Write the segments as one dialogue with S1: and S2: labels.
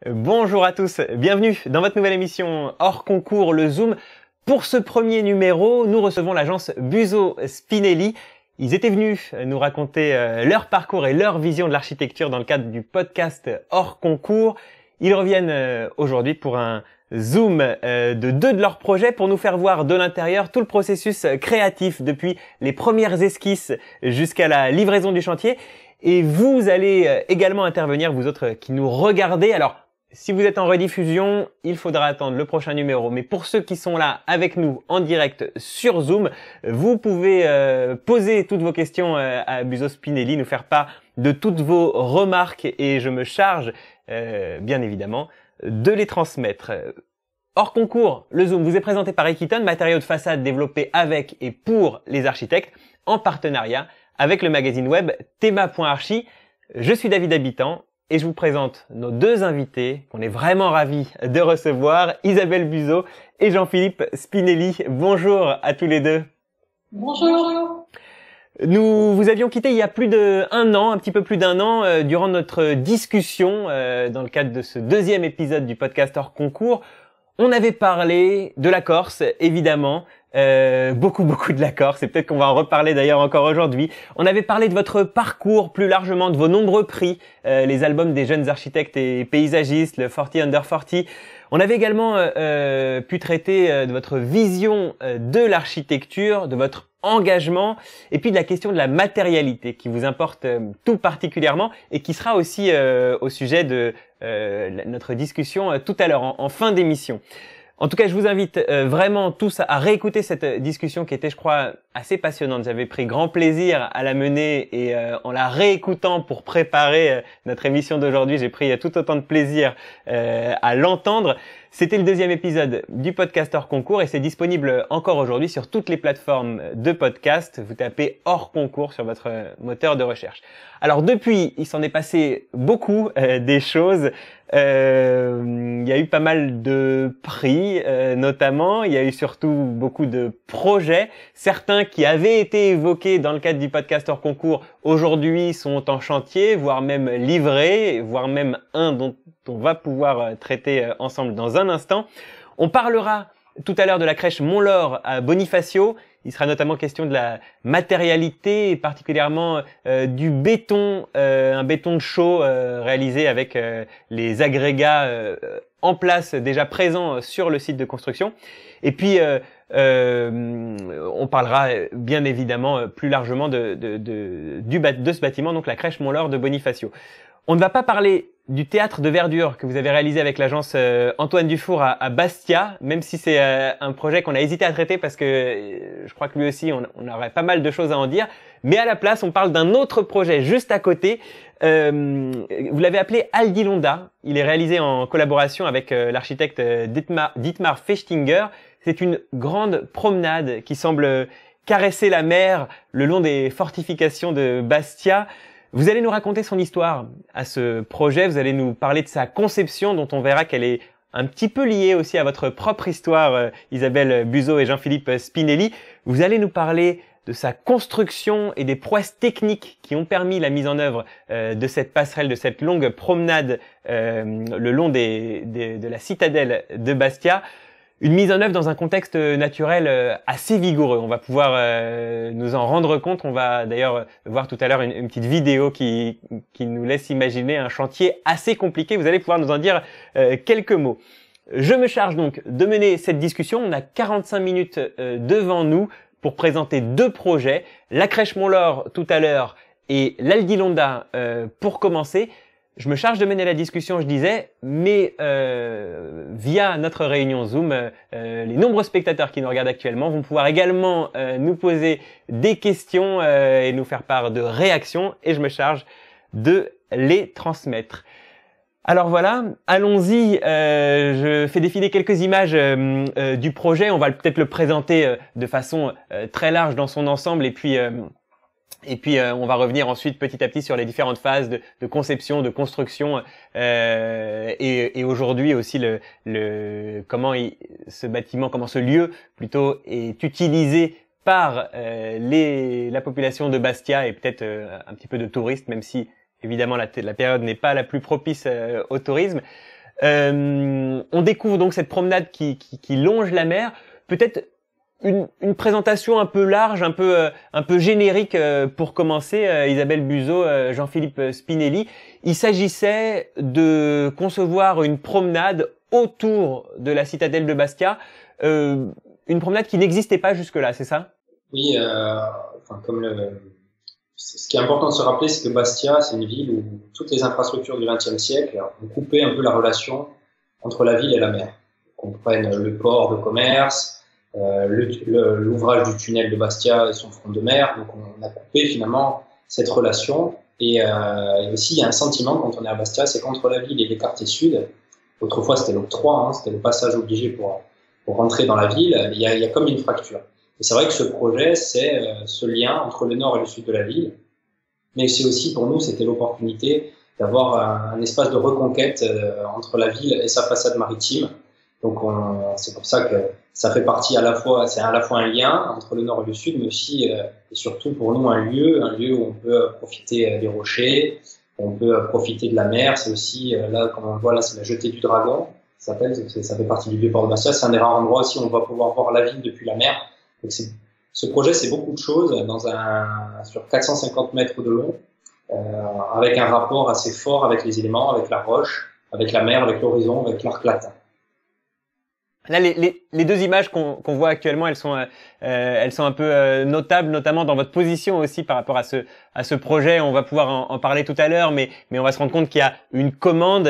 S1: Bonjour à tous, bienvenue dans votre nouvelle émission hors concours, le Zoom. Pour ce premier numéro, nous recevons l'agence Buso Spinelli. Ils étaient venus nous raconter leur parcours et leur vision de l'architecture dans le cadre du podcast hors concours. Ils reviennent aujourd'hui pour un Zoom de deux de leurs projets pour nous faire voir de l'intérieur tout le processus créatif depuis les premières esquisses jusqu'à la livraison du chantier. Et vous allez également intervenir, vous autres qui nous regardez. Alors, si vous êtes en rediffusion, il faudra attendre le prochain numéro. Mais pour ceux qui sont là avec nous en direct sur Zoom, vous pouvez poser toutes vos questions à Buso Spinelli, nous faire part de toutes vos remarques et je me charge, bien évidemment, de les transmettre. Hors concours, le Zoom vous est présenté par Equiton, matériaux de façade développés avec et pour les architectes, en partenariat avec le magazine web Thema.archi. Je suis David Habitant et je vous présente nos deux invités qu'on est vraiment ravis de recevoir, Isabelle Buso et Jean-Philippe Spinelli. Bonjour à tous les deux.
S2: Bonjour.
S1: Nous vous avions quitté il y a plus d'un an, un petit peu plus d'un an, durant notre discussion dans le cadre de ce deuxième épisode du podcast hors concours. On avait parlé de la Corse, évidemment, beaucoup de la Corse, et peut-être qu'on va en reparler d'ailleurs encore aujourd'hui. On avait parlé de votre parcours, plus largement de vos nombreux prix, les albums des jeunes architectes et paysagistes, le 40 Under 40. On avait également pu traiter de votre vision de l'architecture, de votre engagement, et puis de la question de la matérialité qui vous importe tout particulièrement et qui sera aussi au sujet de notre discussion tout à l'heure en fin d'émission. En tout cas, je vous invite vraiment tous à réécouter cette discussion qui était, je crois, assez passionnante. J'avais pris grand plaisir à la mener et en la réécoutant pour préparer notre émission d'aujourd'hui, j'ai pris tout autant de plaisir à l'entendre. C'était le deuxième épisode du podcast hors concours et c'est disponible encore aujourd'hui sur toutes les plateformes de podcast. Vous tapez hors concours sur votre moteur de recherche. Alors depuis, il s'en est passé beaucoup des choses. Il y a eu pas mal de prix notamment. Il y a eu surtout beaucoup de projets. Certains qui avaient été évoqués dans le cadre du podcast hors concours aujourd'hui sont en chantier, voire même livrés, voire même un dont on va pouvoir traiter ensemble dans un instant. On parlera tout à l'heure de la crèche Mont-Laure à Bonifacio. Il sera notamment question de la matérialité et particulièrement du béton, un béton de chaux réalisé avec les agrégats en place déjà présents sur le site de construction. Et puis on parlera bien évidemment plus largement de ce bâtiment, donc la crèche Mont-Laure de Bonifacio. On ne va pas parler du théâtre de verdure que vous avez réalisé avec l'agence Antoine Dufour à Bastia, même si c'est un projet qu'on a hésité à traiter parce que je crois que lui aussi on aurait pas mal de choses à en dire. Mais à la place, on parle d'un autre projet juste à côté. Vous l'avez appelé Aldilonda. Il est réalisé en collaboration avec l'architecte Dietmar Fechtinger. C'est une grande promenade qui semble caresser la mer le long des fortifications de Bastia. Vous allez nous raconter son histoire à ce projet, vous allez nous parler de sa conception dont on verra qu'elle est un petit peu liée aussi à votre propre histoire, Isabelle Buso et Jean-Philippe Spinelli. Vous allez nous parler de sa construction et des prouesses techniques qui ont permis la mise en œuvre de cette passerelle, de cette longue promenade le long de la citadelle de Bastia. Une mise en œuvre dans un contexte naturel assez vigoureux. On va pouvoir nous en rendre compte. On va d'ailleurs voir tout à l'heure une petite vidéo qui nous laisse imaginer un chantier assez compliqué. Vous allez pouvoir nous en dire quelques mots. Je me charge donc de mener cette discussion. On a 45 minutes devant nous pour présenter deux projets. La crèche Mont-Laure tout à l'heure et l'Aldilonda pour commencer. Je me charge de mener la discussion, je disais, mais via notre réunion Zoom, les nombreux spectateurs qui nous regardent actuellement vont pouvoir également nous poser des questions et nous faire part de réactions, et je me charge de les transmettre. Alors voilà, allons-y, je fais défiler quelques images du projet, on va peut-être le présenter de façon très large dans son ensemble, et puis on va revenir ensuite petit à petit sur les différentes phases de conception, de construction, et aujourd'hui aussi comment ce lieu plutôt est utilisé par la population de Bastia et peut-être un petit peu de touristes, même si évidemment la période n'est pas la plus propice au tourisme. On découvre donc cette promenade qui longe la mer. Peut-être une présentation un peu large, un peu générique pour commencer. Isabelle Buzeau, Jean-Philippe Spinelli. Il s'agissait de concevoir une promenade autour de la citadelle de Bastia, une promenade qui n'existait pas jusque-là, c'est ça?
S3: Oui, ce qui est important de se rappeler, c'est que Bastia, c'est une ville où toutes les infrastructures du XXe siècle ont coupé un peu la relation entre la ville et la mer. Qu'on prenne le port de commerce, l'ouvrage du tunnel de Bastia et son front de mer. Donc on a coupé finalement cette relation. Et aussi, il y a un sentiment quand on est à Bastia, c'est qu'entre la ville et les quartiers sud, autrefois c'était l'octroi, c'était le passage obligé pour rentrer dans la ville, il y a comme une fracture. Et c'est vrai que ce projet, c'est ce lien entre le nord et le sud de la ville. Mais c'est aussi, pour nous, c'était l'opportunité d'avoir un espace de reconquête entre la ville et sa façade maritime. Donc c'est pour ça que ça fait partie c'est à la fois un lien entre le nord et le sud, mais aussi et surtout pour nous un lieu où on peut profiter des rochers, on peut profiter de la mer. C'est aussi là, comme on le voit là, c'est la jetée du Dragon, ça fait partie du vieux port de Bastia. C'est un des rares endroits aussi où on va pouvoir voir la ville depuis la mer. Donc ce projet, c'est beaucoup de choses sur 450 mètres de long, avec un rapport assez fort avec les éléments, avec la roche, avec la mer, avec l'horizon, avec l'arc latin.
S1: Là, les deux images qu'on voit actuellement, elles sont un peu notables, notamment dans votre position aussi par rapport à ce projet. On va pouvoir en parler tout à l'heure, mais on va se rendre compte qu'il y a une commande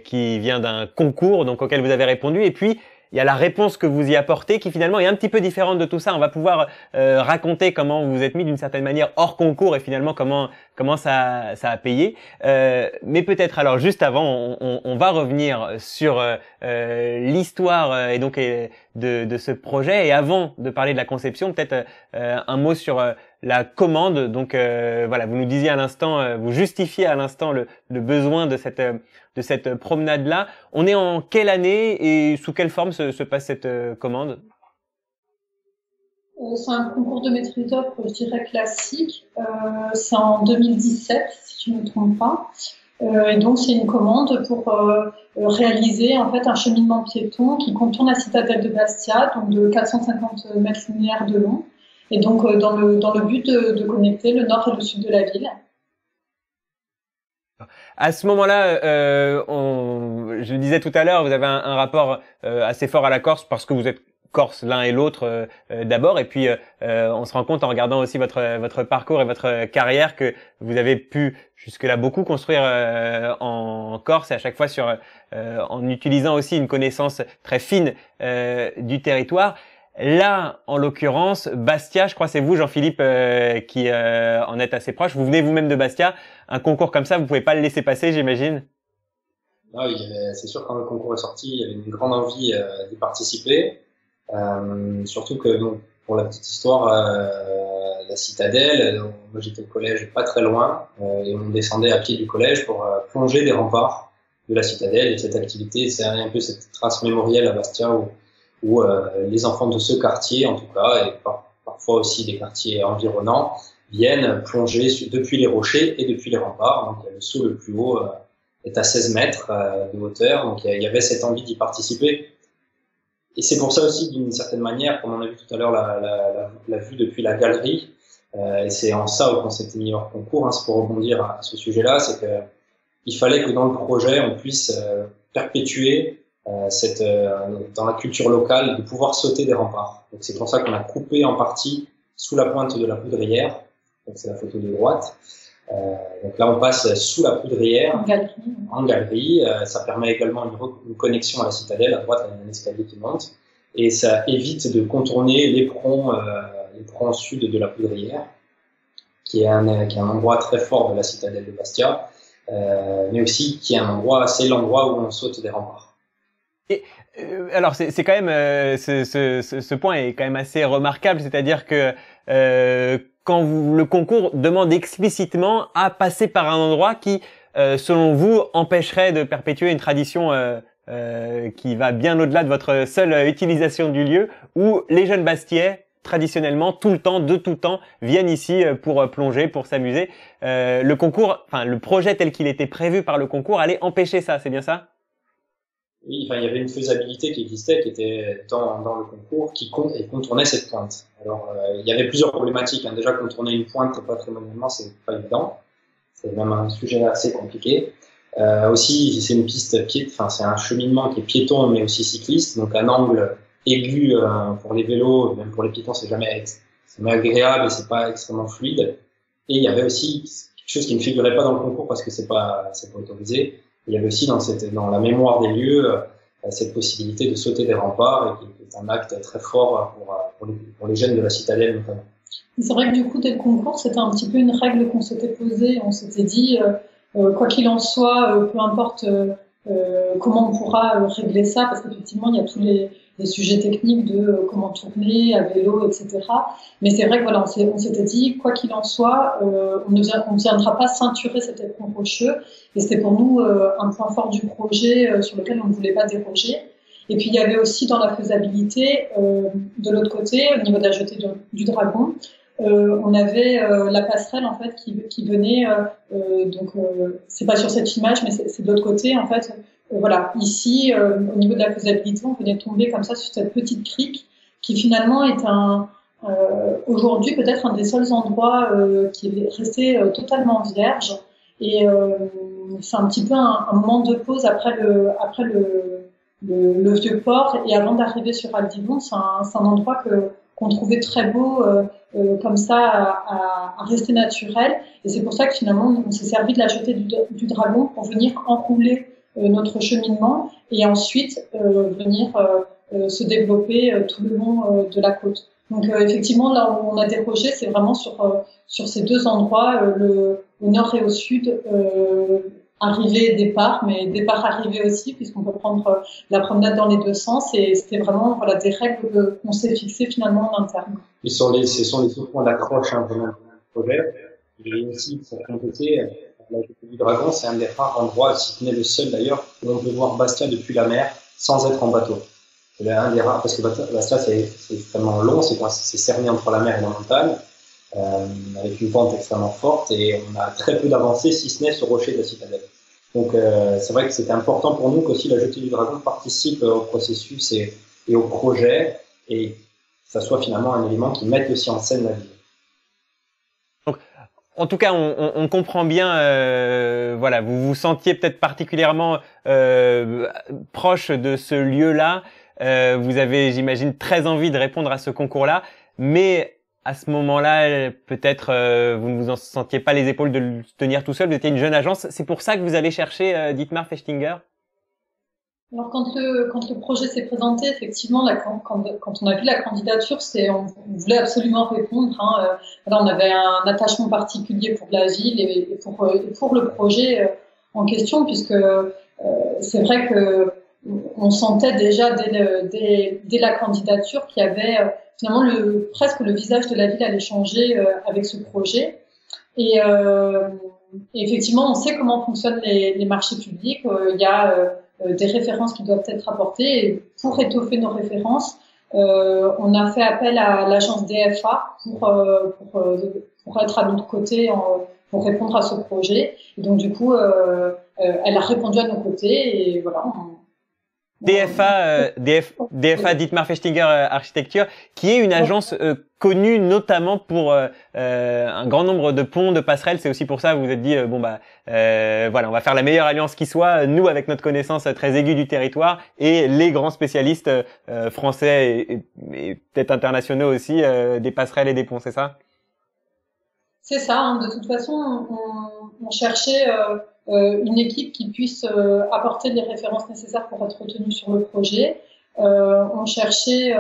S1: qui vient d'un concours, donc auquel vous avez répondu, et puis il y a la réponse que vous y apportez qui finalement est un petit peu différente de tout ça. On va pouvoir raconter comment vous vous êtes mis d'une certaine manière hors concours et finalement comment ça a payé. Mais peut-être alors juste avant, on va revenir sur l'histoire et donc de ce projet. Et avant de parler de la conception, peut-être un mot sur la commande. Donc voilà, vous nous disiez à l'instant, vous justifiez à l'instant le besoin de cette promenade-là. On est en quelle année et sous quelle forme se passe cette commande?
S2: C'est un concours de maîtrise d'œuvre, je dirais classique. C'est en 2017, si je ne me trompe pas. Et donc c'est une commande pour réaliser en fait un cheminement piéton qui contourne la citadelle de Bastia, donc de 450 mètres linéaires de long, et donc dans le but de connecter le nord et le sud de la ville.
S1: À ce moment-là, je le disais tout à l'heure, vous avez un rapport assez fort à la Corse parce que vous êtes Corse l'un et l'autre d'abord, et puis on se rend compte en regardant aussi votre parcours et votre carrière que vous avez pu jusque-là beaucoup construire en Corse et à chaque fois en utilisant aussi une connaissance très fine du territoire. Là, en l'occurrence, Bastia, je crois c'est vous, Jean-Philippe, qui en êtes assez proche. Vous venez vous-même de Bastia. Un concours comme ça, vous pouvez pas le laisser passer, j'imagine.
S3: Ah oui, c'est sûr, quand le concours est sorti, il y avait une grande envie d'y participer. Surtout que, donc, pour la petite histoire, la citadelle, moi j'étais au collège pas très loin, et on descendait à pied du collège pour plonger des remparts de la citadelle. Et cette activité, c'est un peu cette trace mémorielle à Bastia où les enfants de ce quartier, en tout cas, et parfois aussi des quartiers environnants, viennent plonger depuis les rochers et depuis les remparts. Donc le saut le plus haut est à 16 mètres de hauteur. Donc il y avait cette envie d'y participer. Et c'est pour ça aussi, d'une certaine manière, comme on a vu tout à l'heure, la vue depuis la galerie, et c'est en ça qu'on s'était mis hors concours, c'est pour rebondir à ce sujet-là, c'est que il fallait que dans le projet, on puisse perpétuer dans la culture locale, de pouvoir sauter des remparts. Donc c'est pour ça qu'on a coupé en partie sous la pointe de la Poudrière, donc c'est la photo de droite. Donc là, on passe sous la Poudrière, en galerie. Ça permet également une connexion à la citadelle. À droite, il y a un escalier qui monte. Et ça évite de contourner l'éperon sud de la Poudrière, qui est un endroit très fort de la citadelle de Bastia, mais aussi qui est c'est l'endroit où on saute des remparts.
S1: Et alors c'est quand même ce point est quand même assez remarquable, c'est-à-dire que quand le concours demande explicitement à passer par un endroit qui, selon vous, empêcherait de perpétuer une tradition qui va bien au-delà de votre seule utilisation du lieu, où les jeunes Bastiais, traditionnellement, de tout temps, viennent ici pour plonger, pour s'amuser. Le projet tel qu'il était prévu par le concours allait empêcher ça, c'est bien ça ?
S3: Oui, enfin, il y avait une faisabilité qui existait, qui était dans le concours, et contournait cette pointe. Alors, il y avait plusieurs problématiques. Hein. Déjà, contourner une pointe patrimonialement, c'est pas évident. C'est même un sujet assez compliqué. Aussi, c'est une piste enfin, c'est un cheminement qui est piéton, mais aussi cycliste. Donc, un angle aigu pour les vélos, même pour les piétons, c'est jamais agréable et c'est pas extrêmement fluide. Et il y avait aussi quelque chose qui ne figurait pas dans le concours parce que c'est pas autorisé. Il y avait aussi dans la mémoire des lieux cette possibilité de sauter des remparts et qui est un acte très fort pour les jeunes de la citadelle notamment.
S2: C'est vrai que du coup, dès le concours, c'était un petit peu une règle qu'on s'était posée. On s'était dit, quoi qu'il en soit, peu importe comment on pourra régler ça, parce qu'effectivement, il y a tous les sujets techniques de comment tourner à vélo, etc. Mais c'est vrai que voilà, on s'était dit, quoi qu'il en soit, on ne viendra pas ceinturer cet éperon rocheux. Et c'était pour nous un point fort du projet sur lequel on ne voulait pas déroger. Et puis il y avait aussi dans la faisabilité, de l'autre côté, au niveau de la jetée du dragon, on avait la passerelle en fait qui venait, donc c'est pas sur cette image, mais c'est de l'autre côté en fait. Voilà, ici, au niveau de la faisabilité, on venait tomber comme ça sur cette petite crique qui finalement est aujourd'hui peut-être un des seuls endroits qui est resté totalement vierge. Et c'est un petit peu un moment de pause après le vieux port et avant d'arriver sur Aldivon. C'est un endroit qu'on trouvait très beau comme ça à rester naturel. Et c'est pour ça que finalement on s'est servi de la jetée du dragon pour venir enrouler notre cheminement et ensuite venir se développer tout le long de la côte. Donc effectivement, là où on a dérogé, c'est vraiment sur ces deux endroits, au nord et au sud, arrivée et départ, mais départ arrivée aussi, puisqu'on peut prendre la promenade dans les deux sens. Et c'était vraiment voilà des règles qu'on s'est fixées finalement en interne.
S3: Ce sont les seuls points d'accroche vraiment du projet. Et aussi, pour compléter, la jetée du dragon, c'est un des rares endroits, si ce n'est le seul d'ailleurs, où on peut voir Bastia depuis la mer sans être en bateau. C'est un des rares, parce que Bastia, c'est extrêmement long, c'est cerné entre la mer et la montagne, avec une pente extrêmement forte, et on a très peu d'avancée, si ce n'est ce rocher de la citadelle. Donc, c'est vrai que c'était important pour nous qu'aussi la jetée du dragon participe au processus et au projet, et que ça soit finalement un élément qui mette aussi en scène la ville.
S1: En tout cas, on comprend bien, voilà, vous vous sentiez peut-être particulièrement proche de ce lieu-là. Vous avez, j'imagine, très envie de répondre à ce concours-là, mais à ce moment-là, peut-être vous ne vous en sentiez pas les épaules de le tenir tout seul. Vous étiez une jeune agence. C'est pour ça que vous allez chercher Dietmar Fechtinger.
S2: Alors quand le projet s'est présenté, effectivement, là, quand on a vu la candidature, on voulait absolument répondre. Hein, là, on avait un attachement particulier pour la ville et pour le projet en question, puisque c'est vrai que on sentait déjà dès la candidature qu'il y avait finalement presque le visage de la ville allait changer avec ce projet. Et effectivement, on sait comment fonctionnent les marchés publics. Il y a des références qui doivent être apportées. Et pour étoffer nos références, on a fait appel à l'agence DFA pour être à notre côté pour répondre à ce projet. Et donc du coup, elle a répondu à nos côtés et voilà.
S1: DFA Dietmar Fechtinger Architecture, qui est une agence connue notamment pour un grand nombre de ponts, de passerelles. C'est aussi pour ça que vous vous êtes dit voilà, on va faire la meilleure alliance qui soit, nous avec notre connaissance très aiguë du territoire et les grands spécialistes français et peut-être internationaux aussi des passerelles et des ponts, c'est ça?
S2: C'est ça, hein. De toute façon, on cherchait une équipe qui puisse apporter les références nécessaires pour être retenue sur le projet. On cherchait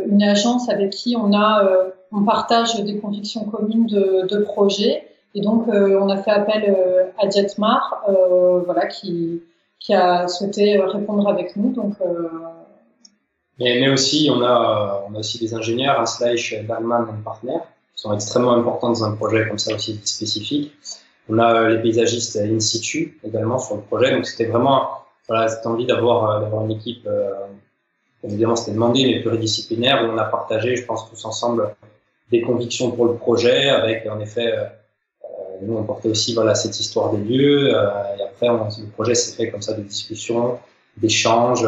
S2: une agence avec qui on partage des convictions communes de projet. Et donc, on a fait appel à Dietmar, voilà, qui a souhaité répondre avec nous. Donc,
S3: mais aussi, on a aussi des ingénieurs, un Slash Bergman et partenaire, qui sont extrêmement importants dans un projet comme ça aussi spécifique. On a les paysagistes in situ également sur le projet. Donc, c'était vraiment, voilà, cette envie d'avoir une équipe, évidemment, c'était demandé, mais pluridisciplinaire, où on a partagé, je pense, tous ensemble des convictions pour le projet avec, en effet, nous, on portait aussi, voilà, cette histoire des lieux, et après, le projet s'est fait comme ça de discussion, d'échanges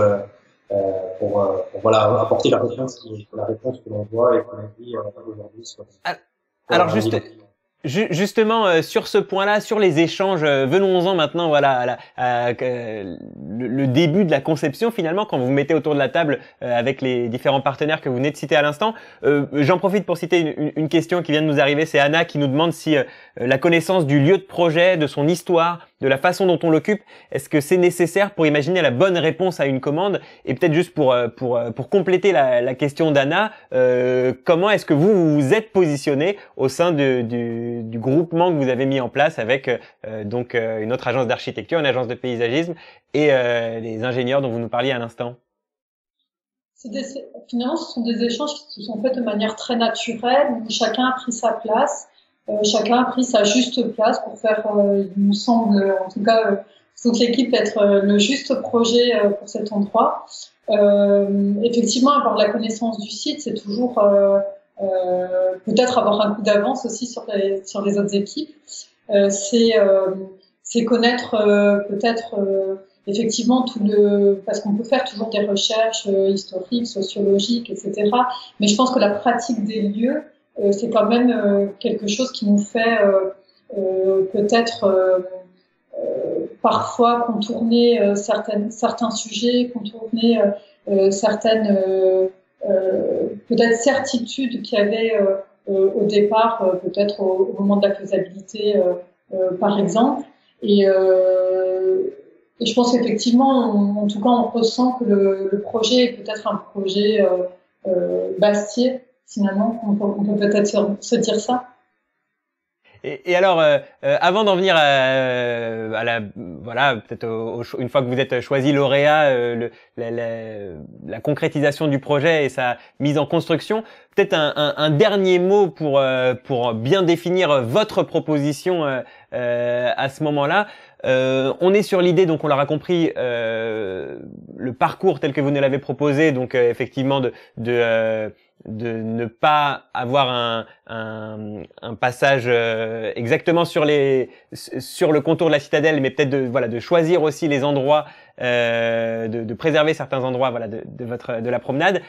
S3: pour voilà apporter la réponse que l'on voit et qu'on a dit aujourd'hui sur
S1: alors justement, sur ce point-là, sur les échanges, venons-en maintenant, voilà, le début de la conception finalement, quand vous vous mettez autour de la table avec les différents partenaires que vous venez de citer à l'instant. J'en profite pour citer une question qui vient de nous arriver, c'est Anna qui nous demande si la connaissance du lieu de projet, de son histoire, de la façon dont on l'occupe, est-ce que c'est nécessaire pour imaginer la bonne réponse à une commande? Et peut-être juste pour compléter la question d'Anna, comment est-ce que vous vous êtes positionné au sein du groupement que vous avez mis en place avec donc une autre agence d'architecture, une agence de paysagisme et les ingénieurs dont vous nous parliez à l'instant?
S2: Finalement, ce sont des échanges qui se sont faits de manière très naturelle, où chacun a pris sa place, chacun a pris sa juste place pour faire, il me semble, en tout cas, toute l'équipe être le juste projet pour cet endroit. Effectivement, avoir la connaissance du site, c'est toujours peut-être avoir un coup d'avance aussi sur les autres équipes. C'est connaître peut-être effectivement parce qu'on peut faire toujours des recherches historiques, sociologiques, etc. Mais je pense que la pratique des lieux, c'est quand même quelque chose qui nous fait peut-être parfois contourner certains sujets, contourner certaines peut-être certitudes qu'il y avait au départ, peut-être au moment de la faisabilité, par exemple. Et je pense qu'effectivement, en tout cas, on ressent que le projet est peut-être un projet Bastier, finalement, on peut peut-être se dire ça.
S1: Et alors, avant d'en venir voilà, peut-être une fois que vous êtes choisi lauréat, la concrétisation du projet et sa mise en construction, peut-être un dernier mot pour bien définir votre proposition à ce moment-là. On est sur l'idée, donc on l'aura compris, le parcours tel que vous nous l'avez proposé, donc effectivement de ne pas avoir un passage exactement sur le contour de la citadelle, mais peut-être de choisir aussi les endroits, de préserver certains endroits, voilà, de la promenade.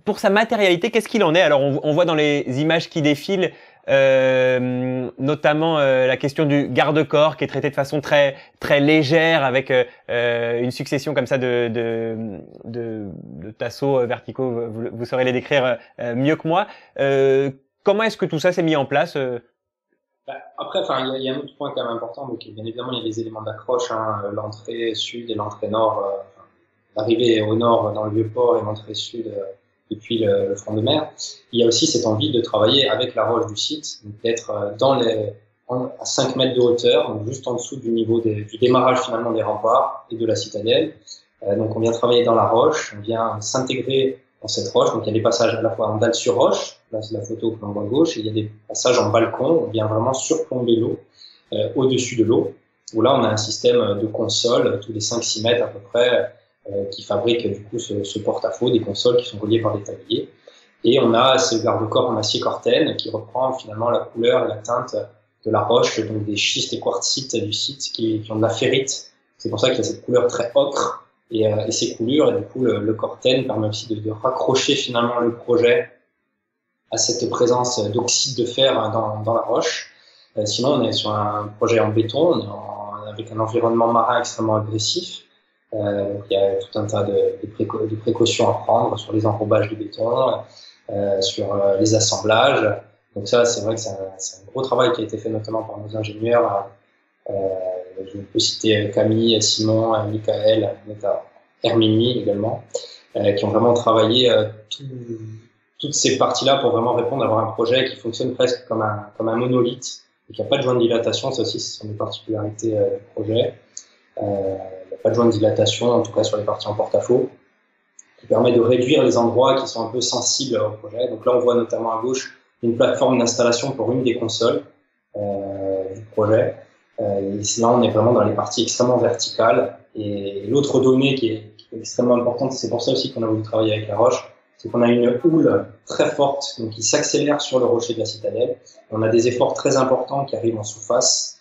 S1: Pour sa matérialité, qu'est-ce qu'il en est? Alors on voit dans les images qui défilent notamment la question du garde-corps qui est traité de façon très très légère avec une succession comme ça de tasseaux verticaux. Vous saurez les décrire mieux que moi. Comment est-ce que tout ça s'est mis en place?
S3: Après, enfin, il y a un autre point quand même important. Donc, bien évidemment, il y a les éléments d'accroche, hein, l'entrée sud et l'entrée nord. L'arrivée au nord dans le Vieux-Port et l'entrée sud depuis le front de mer. Il y a aussi cette envie de travailler avec la roche du site, d'être à 5 mètres de hauteur, donc juste en dessous du niveau du démarrage finalement des remparts et de la citadelle. Donc on vient travailler dans la roche, on vient s'intégrer dans cette roche. Donc il y a des passages à la fois en dalle sur roche, là c'est la photo que l'on voit à gauche, et il y a des passages en balcon, on vient vraiment surplomber l'eau, au-dessus de l'eau, où là on a un système de consoles tous les 5-6 mètres à peu près, qui fabrique du coup ce porte-à-faux, des consoles qui sont reliées par des tabliers. Et on a ce garde-corps en acier corten qui reprend finalement la couleur et la teinte de la roche, donc des schistes et quartzites du site qui ont de la ferrite. C'est pour ça qu'il y a cette couleur très ocre et ces coulures. Et du coup, le corten permet aussi de raccrocher finalement le projet à cette présence d'oxyde de fer dans la roche. Sinon, on est sur un projet en béton, avec un environnement marin extrêmement agressif. Il y a tout un tas de précautions à prendre sur les enrobages de béton, sur les assemblages. Donc ça, c'est vrai que c'est un gros travail qui a été fait notamment par nos ingénieurs. Je peux citer Camille, Simon, Michael, Herminie également, qui ont vraiment travaillé toutes ces parties-là pour vraiment répondre à avoir un projet qui fonctionne presque comme un monolithe et qui n'a pas de joint de dilatation. Ça aussi, ce sont des particularités du projet. Il n'y a pas de joint de dilatation, en tout cas sur les parties en porte-à-faux, qui permet de réduire les endroits qui sont un peu sensibles au projet. Donc là, on voit notamment à gauche une plateforme d'installation pour une des consoles du projet. Et là, on est vraiment dans les parties extrêmement verticales. Et l'autre donnée qui est extrêmement importante, c'est pour ça aussi qu'on a voulu travailler avec la roche, c'est qu'on a une houle très forte, donc qui s'accélère sur le rocher de la citadelle. On a des efforts très importants qui arrivent en sous-face.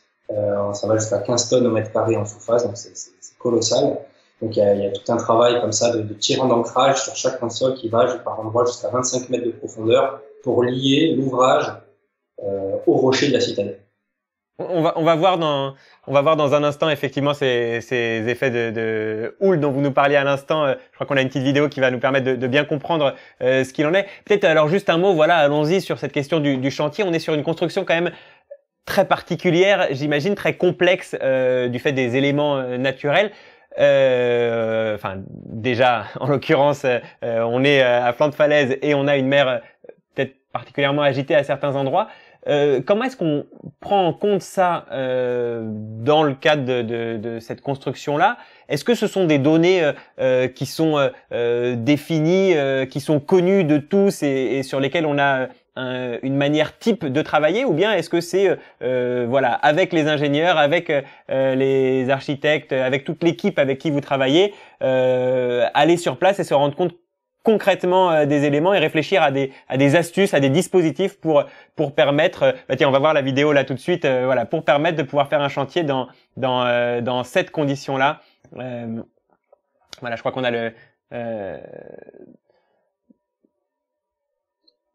S3: Ça va jusqu'à 15 tonnes au mètre carré en sous-face, donc c'est colossal. Donc il y a tout un travail comme ça de tirant d'ancrage sur chaque console qui va par endroit jusqu'à 25 mètres de profondeur pour lier l'ouvrage au rocher de la citadelle.
S1: On va voir dans un instant effectivement ces effets de houle dont vous nous parliez à l'instant. Je crois qu'on a une petite vidéo qui va nous permettre de bien comprendre ce qu'il en est. Peut-être alors juste un mot, voilà, allons-y sur cette question du chantier. On est sur une construction quand même très particulière, j'imagine, très complexe du fait des éléments naturels. Enfin, déjà, en l'occurrence, on est à flanc de falaise et on a une mer peut-être particulièrement agitée à certains endroits. Comment est-ce qu'on prend en compte ça dans le cadre de cette construction-là? Est-ce que ce sont des données qui sont définies, qui sont connues de tous et sur lesquelles on a une manière type de travailler, ou bien est-ce que c'est voilà, avec les ingénieurs, avec les architectes, avec toute l'équipe avec qui vous travaillez, aller sur place et se rendre compte concrètement des éléments et réfléchir à des astuces, à des dispositifs pour permettre tiens, on va voir la vidéo là tout de suite, voilà, pour permettre de pouvoir faire un chantier dans cette condition-là. Voilà, je crois qu'on a le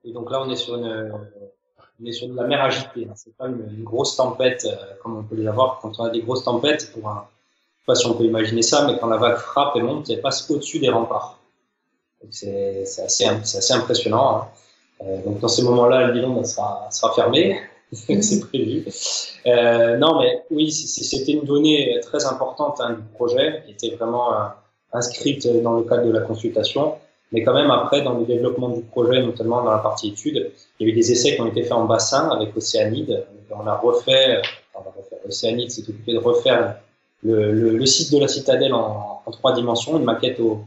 S3: Et donc là, on est sur de la mer agitée. Hein. C'est pas une grosse tempête comme on peut les avoir quand on a des grosses tempêtes. Je sais pas si on peut imaginer ça, mais quand la vague frappe et monte, elle passe au-dessus des remparts. Donc c'est assez impressionnant. Hein. Donc dans ces moments-là, le bilan sera fermé, c'est prévu. Non, mais oui, c'était une donnée très importante du projet, qui était vraiment inscrite dans le cadre de la consultation. Mais quand même, après, dans le développement du projet, notamment dans la partie études, il y a eu des essais qui ont été faits en bassin avec Océanide. On a refait Océanide s'est occupé de refaire le site de la citadelle en 3 dimensions, une maquette au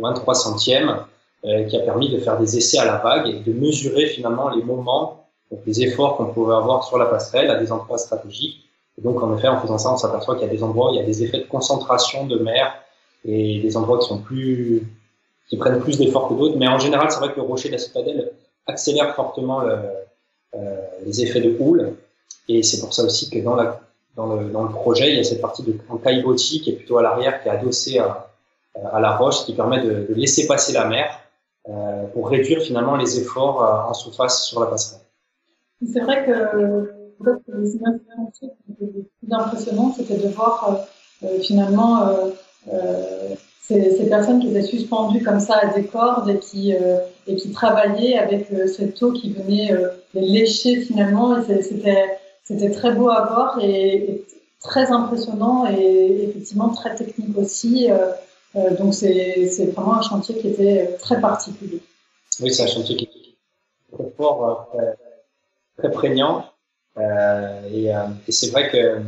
S3: 23 centièmes, qui a permis de faire des essais à la vague et de mesurer finalement les moments, donc les efforts qu'on pouvait avoir sur la passerelle à des endroits stratégiques. Et donc, en effet, en faisant ça, on s'aperçoit qu'il y a des endroits où il y a des effets de concentration de mer et des endroits qui prennent plus d'efforts que d'autres. Mais en général, c'est vrai que le rocher de la citadelle accélère fortement les effets de houle. Et c'est pour ça aussi que dans le projet, il y a cette partie en caillebotis qui est plutôt à l'arrière, qui est adossée à la roche, qui permet de laisser passer la mer pour réduire finalement les efforts en surface sur la passerelle.
S2: C'est vrai que les images qui étaient plus impressionnantes, c'était de voir finalement ces personnes qui étaient suspendues comme ça à des cordes et qui travaillaient avec cette eau qui venait les lécher finalement. Et c'était très beau à voir et très impressionnant et effectivement très technique aussi. Donc c'est vraiment un chantier qui était très particulier.
S3: Oui, c'est un chantier qui est très fort, très prégnant. Et c'est vrai que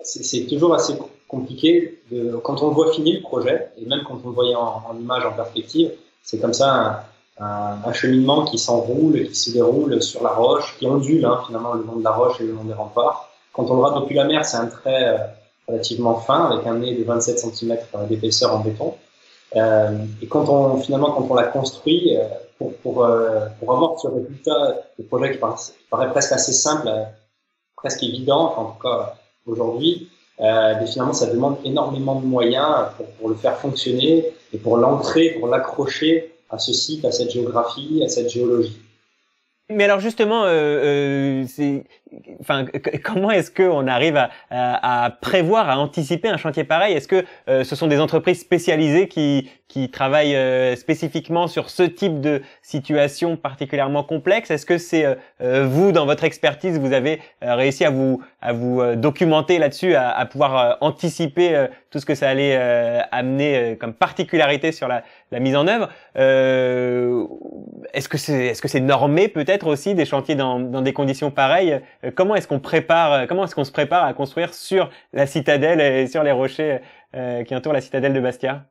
S3: c'est toujours assez compliqué quand on le voit finir le projet, et même quand on le voyait en image, en perspective, c'est comme ça un cheminement qui s'enroule, qui se déroule sur la roche, qui ondule finalement le long de la roche et le long des remparts. Quand on le regarde depuis la mer, c'est un trait relativement fin, avec un nez de 27 cm d'épaisseur en béton. Et quand on l'a construit, pour avoir ce résultat de projet qui paraît presque assez simple, presque évident, enfin, en tout cas aujourd'hui, mais finalement ça demande énormément de moyens pour le faire fonctionner et pour l'ancrer, pour l'accrocher à ce site, à cette géographie, à cette géologie.
S1: Mais alors justement, comment est-ce qu'on arrive à prévoir, à anticiper un chantier pareil? Est-ce que ce sont des entreprises spécialisées qui travaillent spécifiquement sur ce type de situation particulièrement complexe? Est-ce que c'est vous, dans votre expertise, vous avez réussi à vous documenter là-dessus, à pouvoir anticiper tout ce que ça allait amener comme particularité sur la mise en œuvre? Est-ce que c'est normé peut-être aussi des chantiers dans des conditions pareilles? Comment est-ce qu'on se prépare à construire sur la citadelle et sur les rochers qui entourent la citadelle de Bastia?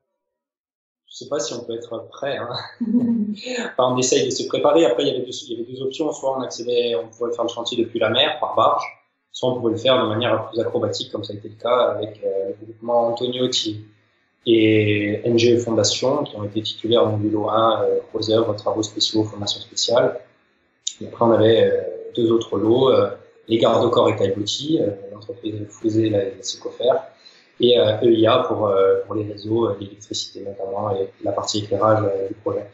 S3: Je sais pas si on peut être prêt. Enfin, on essaye de se préparer. Après, il y avait deux options. Soit on pouvait faire le chantier depuis la mer par barge, soit on pouvait le faire de manière plus acrobatique, comme ça a été le cas avec le groupement Antoniotti et NGE Fondation, qui ont été titulaires du lot 1, aux œuvres, travaux spéciaux, formation spéciale. Et après, on avait 2 autres lots, les garde-corps et caillebotis, l'entreprise Fouzé et la Secofer, et EIA pour les réseaux, l'électricité notamment, et la partie éclairage du projet.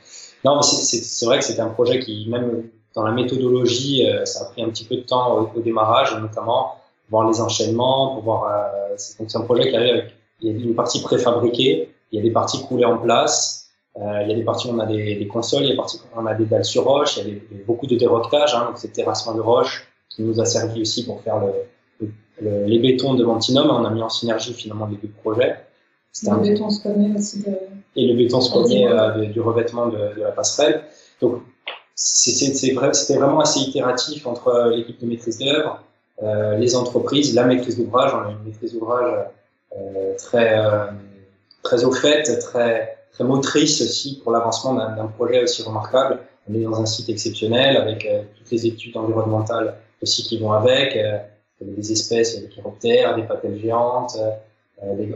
S3: Non, mais c'est vrai que c'était un projet qui, même dans la méthodologie, ça a pris un petit peu de temps au démarrage, notamment voir les enchaînements, pour voir. Donc c'est un projet qui arrive avec, il y a une partie préfabriquée, il y a des parties coulées en place, il y a des parties où on a des consoles, il y a des parties où on a des dalles sur roche, il y a beaucoup de déroquetage, donc c'est terrassement de roche qui nous a servi aussi pour faire les bétons de Ventinum. On a mis en synergie finalement les deux projets.
S2: Le béton sponné aussi.
S3: Et le béton sponné du revêtement de la passerelle. Donc c'était vraiment assez itératif entre l'équipe de maîtrise d'œuvre, les entreprises, la maîtrise d'ouvrage. On a une maîtrise d'ouvrage très au fait, très motrice aussi pour l'avancement d'un projet aussi remarquable. On est dans un site exceptionnel avec toutes les études environnementales aussi qui vont avec, des espèces, des chiroptères, des papelles géantes,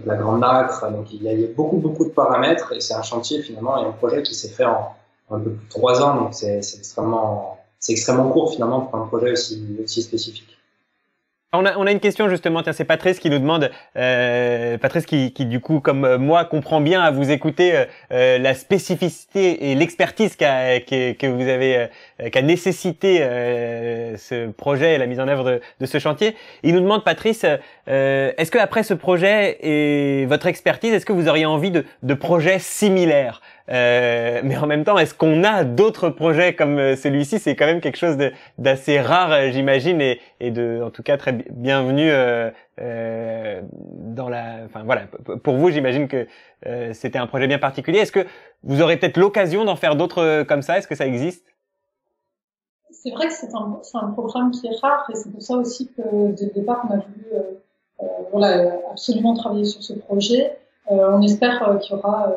S3: la grande nacre. Donc il y a beaucoup de paramètres et c'est un chantier finalement et un projet qui s'est fait en un peu plus de 3 ans. Donc c'est extrêmement court finalement pour un projet aussi spécifique.
S1: On a une question justement, tiens, c'est Patrice qui nous demande, Patrice qui du coup comme moi comprend bien à vous écouter la spécificité et l'expertise que vous avez, qu'a nécessité ce projet et la mise en œuvre de ce chantier. Il nous demande, Patrice, est-ce que après ce projet et votre expertise, est-ce que vous auriez envie de projets similaires? Mais en même temps, est-ce qu'on a d'autres projets comme celui-ci? C'est quand même quelque chose d'assez rare, j'imagine, et en tout cas très bienvenu dans enfin voilà, pour vous, j'imagine que c'était un projet bien particulier. Est-ce que vous aurez peut-être l'occasion d'en faire d'autres comme ça? Est-ce que ça existe?
S2: C'est vrai que c'est un programme qui est rare et c'est pour ça aussi que dès le départ, on a voulu absolument travailler sur ce projet. On espère qu'il y aura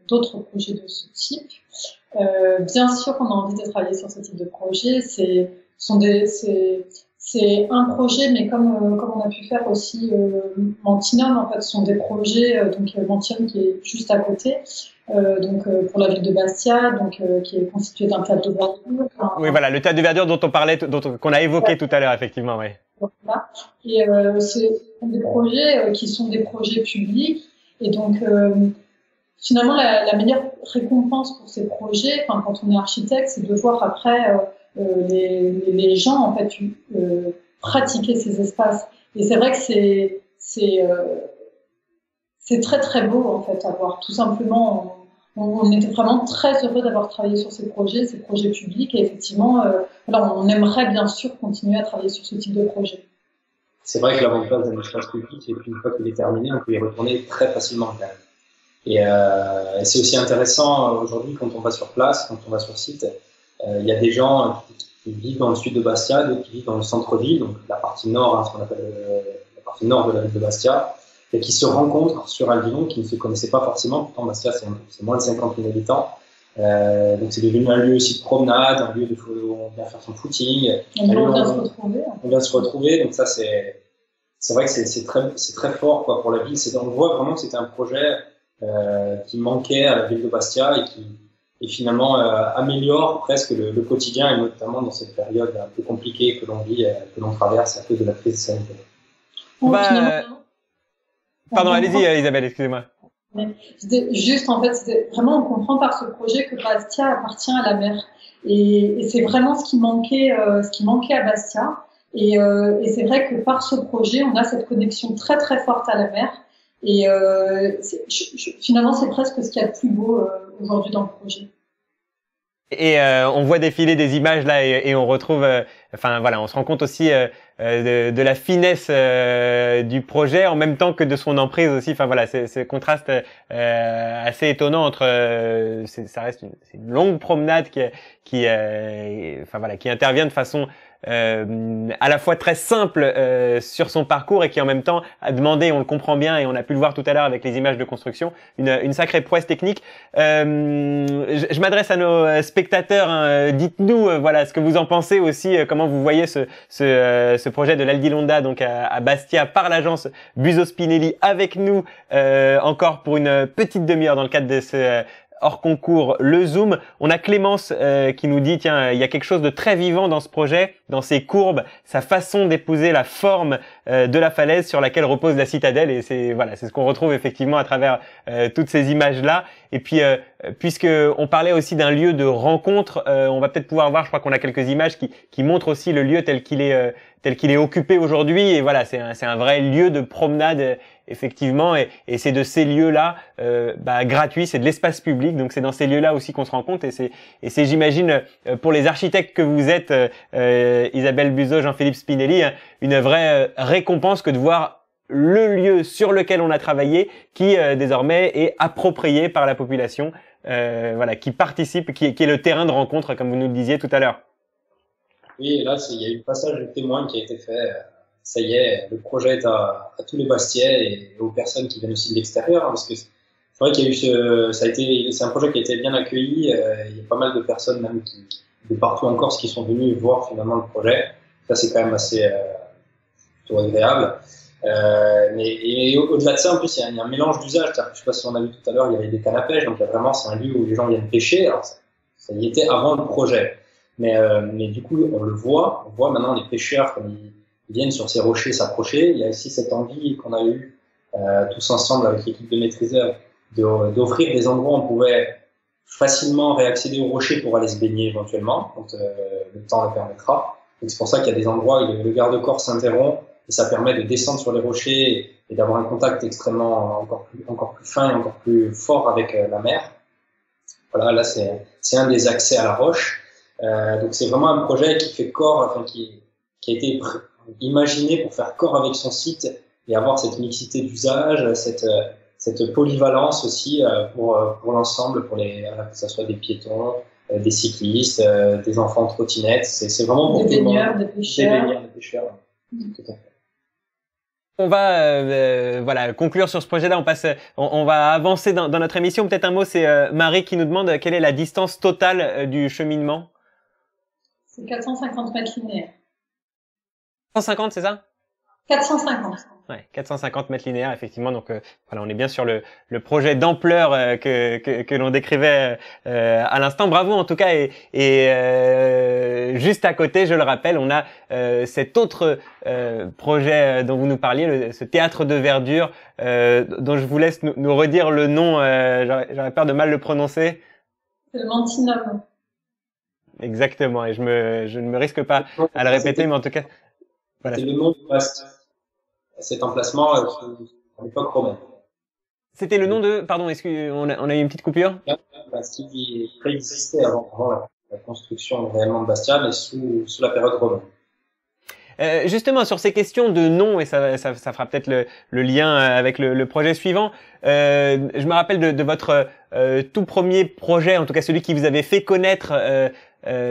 S2: d'autres projets de ce type. Bien sûr qu'on a envie de travailler sur ce type de projet. C'est un projet, mais comme on a pu faire aussi Ventinum, en fait, ce sont des projets, donc Ventinum qui est juste à côté, pour la ville de Bastia, qui est constitué d'un théâtre de verdure.
S1: Oui, voilà, le théâtre de verdure dont on parlait, qu'on a évoqué tout à l'heure, effectivement, oui.
S2: Voilà. Et c'est des projets qui sont des projets publics. Et donc, finalement, la meilleure récompense pour ces projets, quand on est architecte, c'est de voir après les gens en fait pratiquer ces espaces. Et c'est vrai que c'est très très beau en fait à voir. Tout simplement, on était vraiment très heureux d'avoir travaillé sur ces projets publics. Et effectivement, on aimerait bien sûr continuer à travailler sur ce type de projet.
S3: C'est vrai que l'avantage d'un espace public, c'est qu'une fois qu'il est terminé, on peut y retourner très facilement quand même. Et c'est aussi intéressant aujourd'hui quand on va sur place, quand on va sur site, il y a des gens qui vivent dans le sud de Bastia, d'autres qui vivent dans le centre-ville, donc la partie nord, ce qu'on appelle la partie nord de la ville de Bastia, et qui se rencontrent sur Alvillon, qui ne se connaissaient pas forcément. Pourtant, Bastia, c'est moins de 50 000 habitants. Donc c'est devenu un lieu aussi de promenade, un lieu où on vient faire son footing.
S2: On vient se retrouver.
S3: On vient se retrouver, donc ça c'est vrai que c'est très fort quoi pour la ville. On voit vraiment que c'était un projet qui manquait à la ville de Bastia et qui finalement améliore presque le quotidien et notamment dans cette période un peu compliquée que l'on vit, que l'on traverse à cause de la crise sanitaire.
S1: Pardon, allez-y Isabelle, excusez-moi.
S2: Juste, en fait, vraiment, on comprend par ce projet que Bastia appartient à la mer. Et c'est vraiment ce qui manquait à Bastia. Et c'est vrai que par ce projet, on a cette connexion très très forte à la mer. Et finalement, c'est presque ce qu'il y a de plus beau aujourd'hui dans le projet.
S1: Et on voit défiler des images là et on retrouve, on se rend compte aussi de la finesse du projet en même temps que de son emprise aussi. Enfin voilà, c'est ce contraste assez étonnant entre, ça reste une longue promenade qui intervient de façon à la fois très simple sur son parcours et qui en même temps a demandé, on le comprend bien et on a pu le voir tout à l'heure avec les images de construction, une sacrée prouesse technique. Je m'adresse à nos spectateurs, hein, dites-nous ce que vous en pensez aussi, comment vous voyez ce projet de l'Aldilonda donc à Bastia par l'agence Buso Spinelli avec nous encore pour une petite demi-heure dans le cadre de ce hors concours, le Zoom. On a Clémence qui nous dit, tiens, il y a quelque chose de très vivant dans ce projet, dans ses courbes, sa façon d'épouser la forme de la falaise sur laquelle repose la citadelle. Et c'est ce qu'on retrouve effectivement à travers toutes ces images-là. Et puis, puisque on parlait aussi d'un lieu de rencontre, on va peut-être pouvoir voir, je crois qu'on a quelques images qui montrent aussi le lieu tel qu'il est occupé aujourd'hui. Et voilà, c'est un vrai lieu de promenade, effectivement. Et c'est de ces lieux-là, gratuits, c'est de l'espace public. Donc c'est dans ces lieux-là aussi qu'on se rend compte. Et c'est j'imagine, pour les architectes que vous êtes, Isabelle Buzeau, Jean-Philippe Spinelli, une vraie récompense que de voir le lieu sur lequel on a travaillé qui désormais est approprié par la population, qui participe, qui est le terrain de rencontre, comme vous nous le disiez tout à l'heure.
S3: Oui, et là, il y a eu le passage de témoin qui a été fait. Ça y est, le projet est à tous les Bastiais et aux personnes qui viennent aussi de l'extérieur, parce que c'est vrai qu'il y a eu c'est un projet qui a été bien accueilli. Il y a pas mal de personnes même de partout en Corse qui sont venues voir finalement le projet. Ça, c'est quand même assez plutôt agréable. Mais au-delà de ça, en plus, il y a un mélange d'usages. Je sais pas si on a vu tout à l'heure, il y avait des cannes à pêche, donc vraiment, c'est un lieu où les gens viennent pêcher. Alors, ça y était avant le projet. Mais du coup, on voit maintenant les pêcheurs, comme ils viennent sur ces rochers s'approcher. Il y a aussi cette envie qu'on a eue tous ensemble avec l'équipe de maîtriseurs d'offrir des endroits où on pouvait facilement réaccéder aux rochers pour aller se baigner éventuellement, quand le temps le permettra. Donc c'est pour ça qu'il y a des endroits où le garde-corps s'interrompt et ça permet de descendre sur les rochers et d'avoir un contact extrêmement encore plus fin et encore plus fort avec la mer. Voilà, là c'est un des accès à la roche. Donc c'est vraiment un projet qui fait corps, qui a été imaginé pour faire corps avec son site et avoir cette mixité d'usage, cette polyvalence aussi pour l'ensemble, que ce soit des piétons, des cyclistes, des enfants de trottinettes. C'est vraiment pour
S2: des baigneurs, des pêcheurs.
S3: Des pêcheurs. Tout à fait.
S1: On va conclure sur ce projet-là. On va avancer dans notre émission. Peut-être un mot, c'est Marie qui nous demande quelle est la distance totale du cheminement.
S2: C'est 450 mètres linéaires.
S1: 150, c'est ça?
S2: 450.
S1: Ouais, 450 mètres linéaires, effectivement. Donc on est bien sur le projet d'ampleur que l'on décrivait à l'instant. Bravo en tout cas. Et juste à côté, je le rappelle, on a cet autre projet dont vous nous parliez, ce théâtre de verdure, dont je vous laisse nous redire le nom. J'aurais peur de mal le prononcer.
S2: C'est le Mantinum.
S1: Exactement. Et je ne me risque pas à le répéter, mais en tout cas, voilà.
S3: C'est le nom de cet emplacement à l'époque romaine.
S1: C'était le nom de, pardon, on a eu une petite coupure?
S3: Qui préexistait avant la construction réellement de Bastia, mais sous la période romaine.
S1: Justement, sur ces questions de nom, et ça fera peut-être le lien avec le projet suivant, je me rappelle de votre tout premier projet, en tout cas celui qui vous avait fait connaître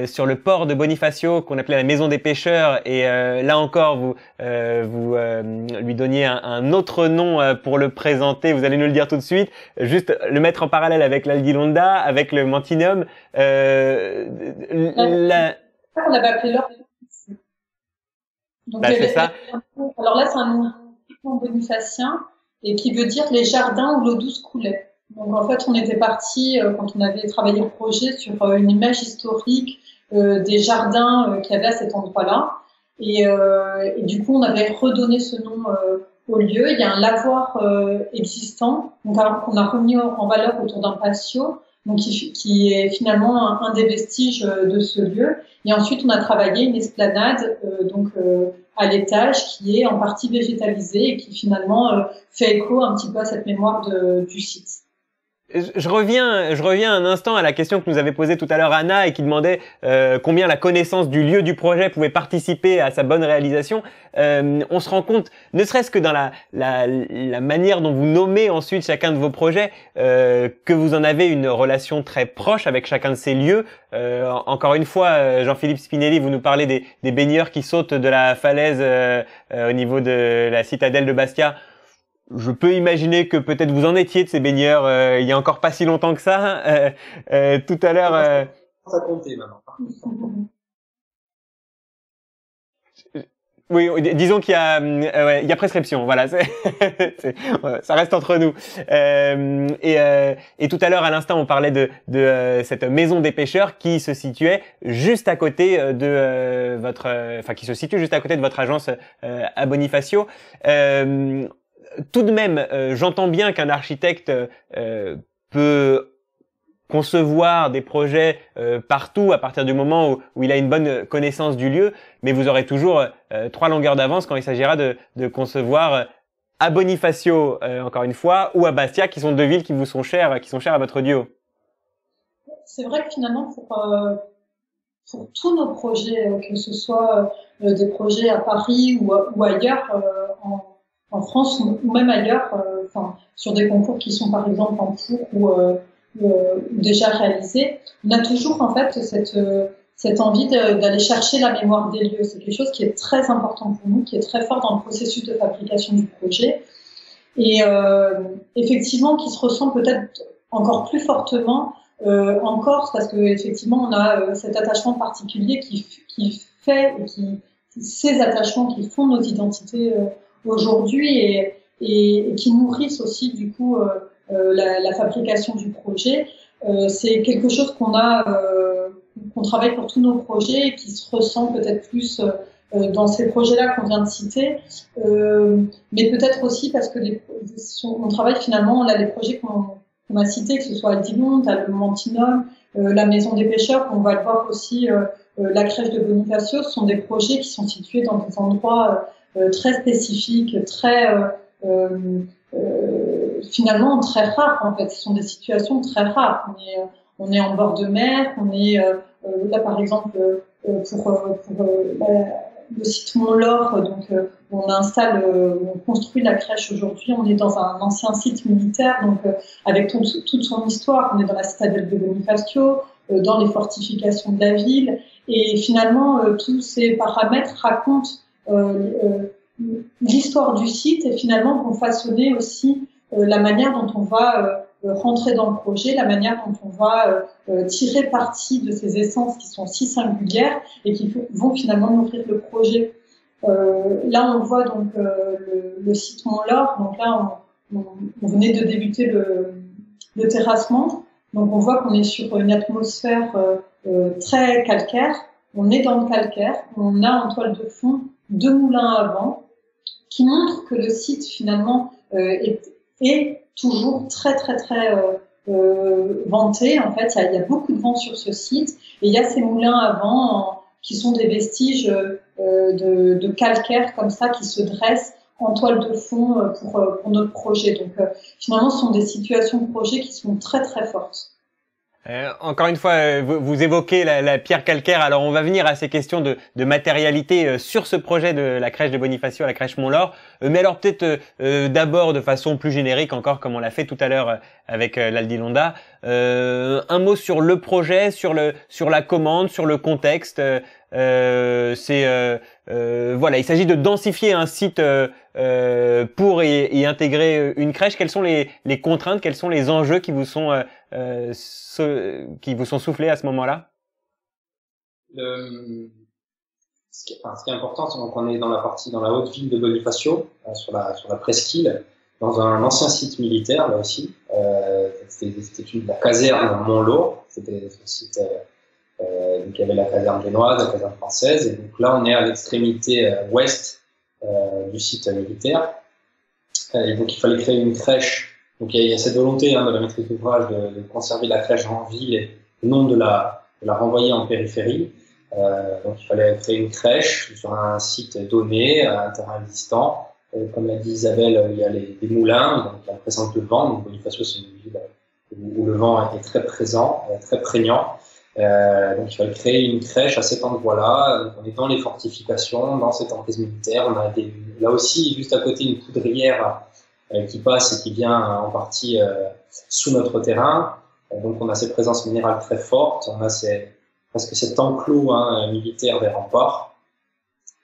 S1: sur le port de Bonifacio, qu'on appelait la Maison des Pêcheurs, et là encore vous lui donniez un autre nom pour le présenter. Vous allez nous le dire tout de suite, juste le mettre en parallèle avec l'Aldilonda, avec le Mantinum.
S2: On l'avait appelé l'or. Donc,
S1: c'est ça.
S2: Alors là, c'est un nom bonifacien et qui veut dire les jardins où l'eau douce coulait. Donc en fait, on était parti quand on avait travaillé le projet sur une image historique des jardins qu'il y avait à cet endroit-là. Et du coup, on avait redonné ce nom au lieu. Il y a un lavoir existant, donc qu'on a remis en valeur autour d'un patio, donc qui est finalement un des vestiges de ce lieu. Et ensuite, on a travaillé une esplanade à l'étage qui est en partie végétalisée et qui finalement fait écho un petit peu à cette mémoire du site.
S1: Je reviens un instant à la question que nous avait posée tout à l'heure Anna et qui demandait combien la connaissance du lieu du projet pouvait participer à sa bonne réalisation. On se rend compte, ne serait-ce que dans la manière dont vous nommez ensuite chacun de vos projets, que vous en avez une relation très proche avec chacun de ces lieux. Encore une fois, Jean-Philippe Spinelli, vous nous parlez des baigneurs qui sautent de la falaise au niveau de la citadelle de Bastia. Je peux imaginer que peut-être vous en étiez de ces baigneurs il y a encore pas si longtemps que ça. Tout à l'heure.
S3: Ça comptait maintenant.
S1: Oui, disons qu'il y a, il y a prescription. Voilà, ça reste entre nous. Et tout à l'heure, à l'instant, on parlait de cette maison des pêcheurs qui se situait juste à côté de votre, enfin qui se situe juste à côté de votre agence à Bonifacio. Tout de même, j'entends bien qu'un architecte peut concevoir des projets partout à partir du moment où il a une bonne connaissance du lieu, mais vous aurez toujours 3 longueurs d'avance quand il s'agira de concevoir à Bonifacio, encore une fois, ou à Bastia, qui sont 2 villes qui vous sont chères, qui sont chères à votre duo.
S2: C'est vrai que finalement, pour tous nos projets, que ce soit des projets à Paris ou ailleurs, en France ou même ailleurs, enfin sur des concours qui sont par exemple en cours ou déjà réalisés, on a toujours en fait cette envie d'aller chercher la mémoire des lieux. C'est quelque chose qui est très important pour nous, qui est très fort dans le processus de fabrication du projet et effectivement qui se ressent peut-être encore plus fortement en Corse, parce que effectivement on a cet attachement particulier qui fait ces attachements qui font nos identités aujourd'hui et qui nourrissent aussi du coup la fabrication du projet. C'est quelque chose qu'on travaille pour tous nos projets et qui se ressent peut-être plus dans ces projets-là qu'on vient de citer, mais peut-être aussi parce que on travaille finalement là les projets qu'on a cités, que ce soit Aldimonte, le Mantinum, la Maison des Pêcheurs, on va le voir aussi, la crèche de Bonifacio, ce sont des projets qui sont situés dans des endroits très spécifiques, très finalement très rares en fait. Ce sont des situations très rares. On est en bord de mer, on est là par exemple pour le site Mont-Laure, donc on construit la crèche aujourd'hui. On est dans un ancien site militaire, donc avec toute son histoire. On est dans la citadelle de Bonifacio, dans les fortifications de la ville, et finalement tous ces paramètres racontent l'histoire du site et finalement vont façonner aussi la manière dont on va rentrer dans le projet, la manière dont on va tirer parti de ces essences qui sont si singulières et qui vont finalement nourrir le projet. Là, on voit donc le site Mont-Laure. Donc là, on venait de débuter le terrassement. Donc on voit qu'on est sur une atmosphère très calcaire. On est dans le calcaire. On a en toile de fond 2 moulins à vent qui montrent que le site finalement est toujours très très très vanté. En fait, il y a beaucoup de vent sur ce site et il y a ces moulins à vent qui sont des vestiges de calcaire comme ça qui se dressent en toile de fond pour notre projet. Donc finalement, ce sont des situations de projet qui sont très très fortes.
S1: Encore une fois, vous évoquez la pierre calcaire. Alors, on va venir à ces questions de matérialité sur ce projet de la crèche de Bonifacio, la crèche Mont-Laure. Mais alors, peut-être d'abord de façon plus générique, encore comme on l'a fait tout à l'heure avec l'Aldilonda. Un mot sur le projet, sur la commande, sur le contexte. Voilà, il s'agit de densifier un site pour y intégrer une crèche. Quelles sont les contraintes, quels sont les enjeux qui vous sont soufflés à ce moment-là?
S3: Ce qui est important, c'est qu'on est dans la haute ville de Bonifacio, sur la presqu'île, dans un ancien site militaire là aussi. C'était la caserne Mont-Laure. C'était ce site. Donc il y avait la caserne génoise, la caserne française, et donc là on est à l'extrémité ouest du site militaire. Et donc il fallait créer une crèche. Donc il y a cette volonté de la maîtrise d'ouvrage de conserver la crèche en ville et non de la renvoyer en périphérie. Donc il fallait créer une crèche sur un site donné, un terrain existant. Comme l'a dit Isabelle, il y a des moulins, donc la présence de vent. Donc Bonifacio, c'est une ville où le vent est très présent, très prégnant. Donc il fallait créer une crèche à cet endroit-là. On est dans les fortifications, dans cette emprise militaire. On a là aussi juste à côté une poudrière qui passe et qui vient en partie sous notre terrain. Donc on a cette présence minérale très forte. On a presque cet enclos militaire des remparts.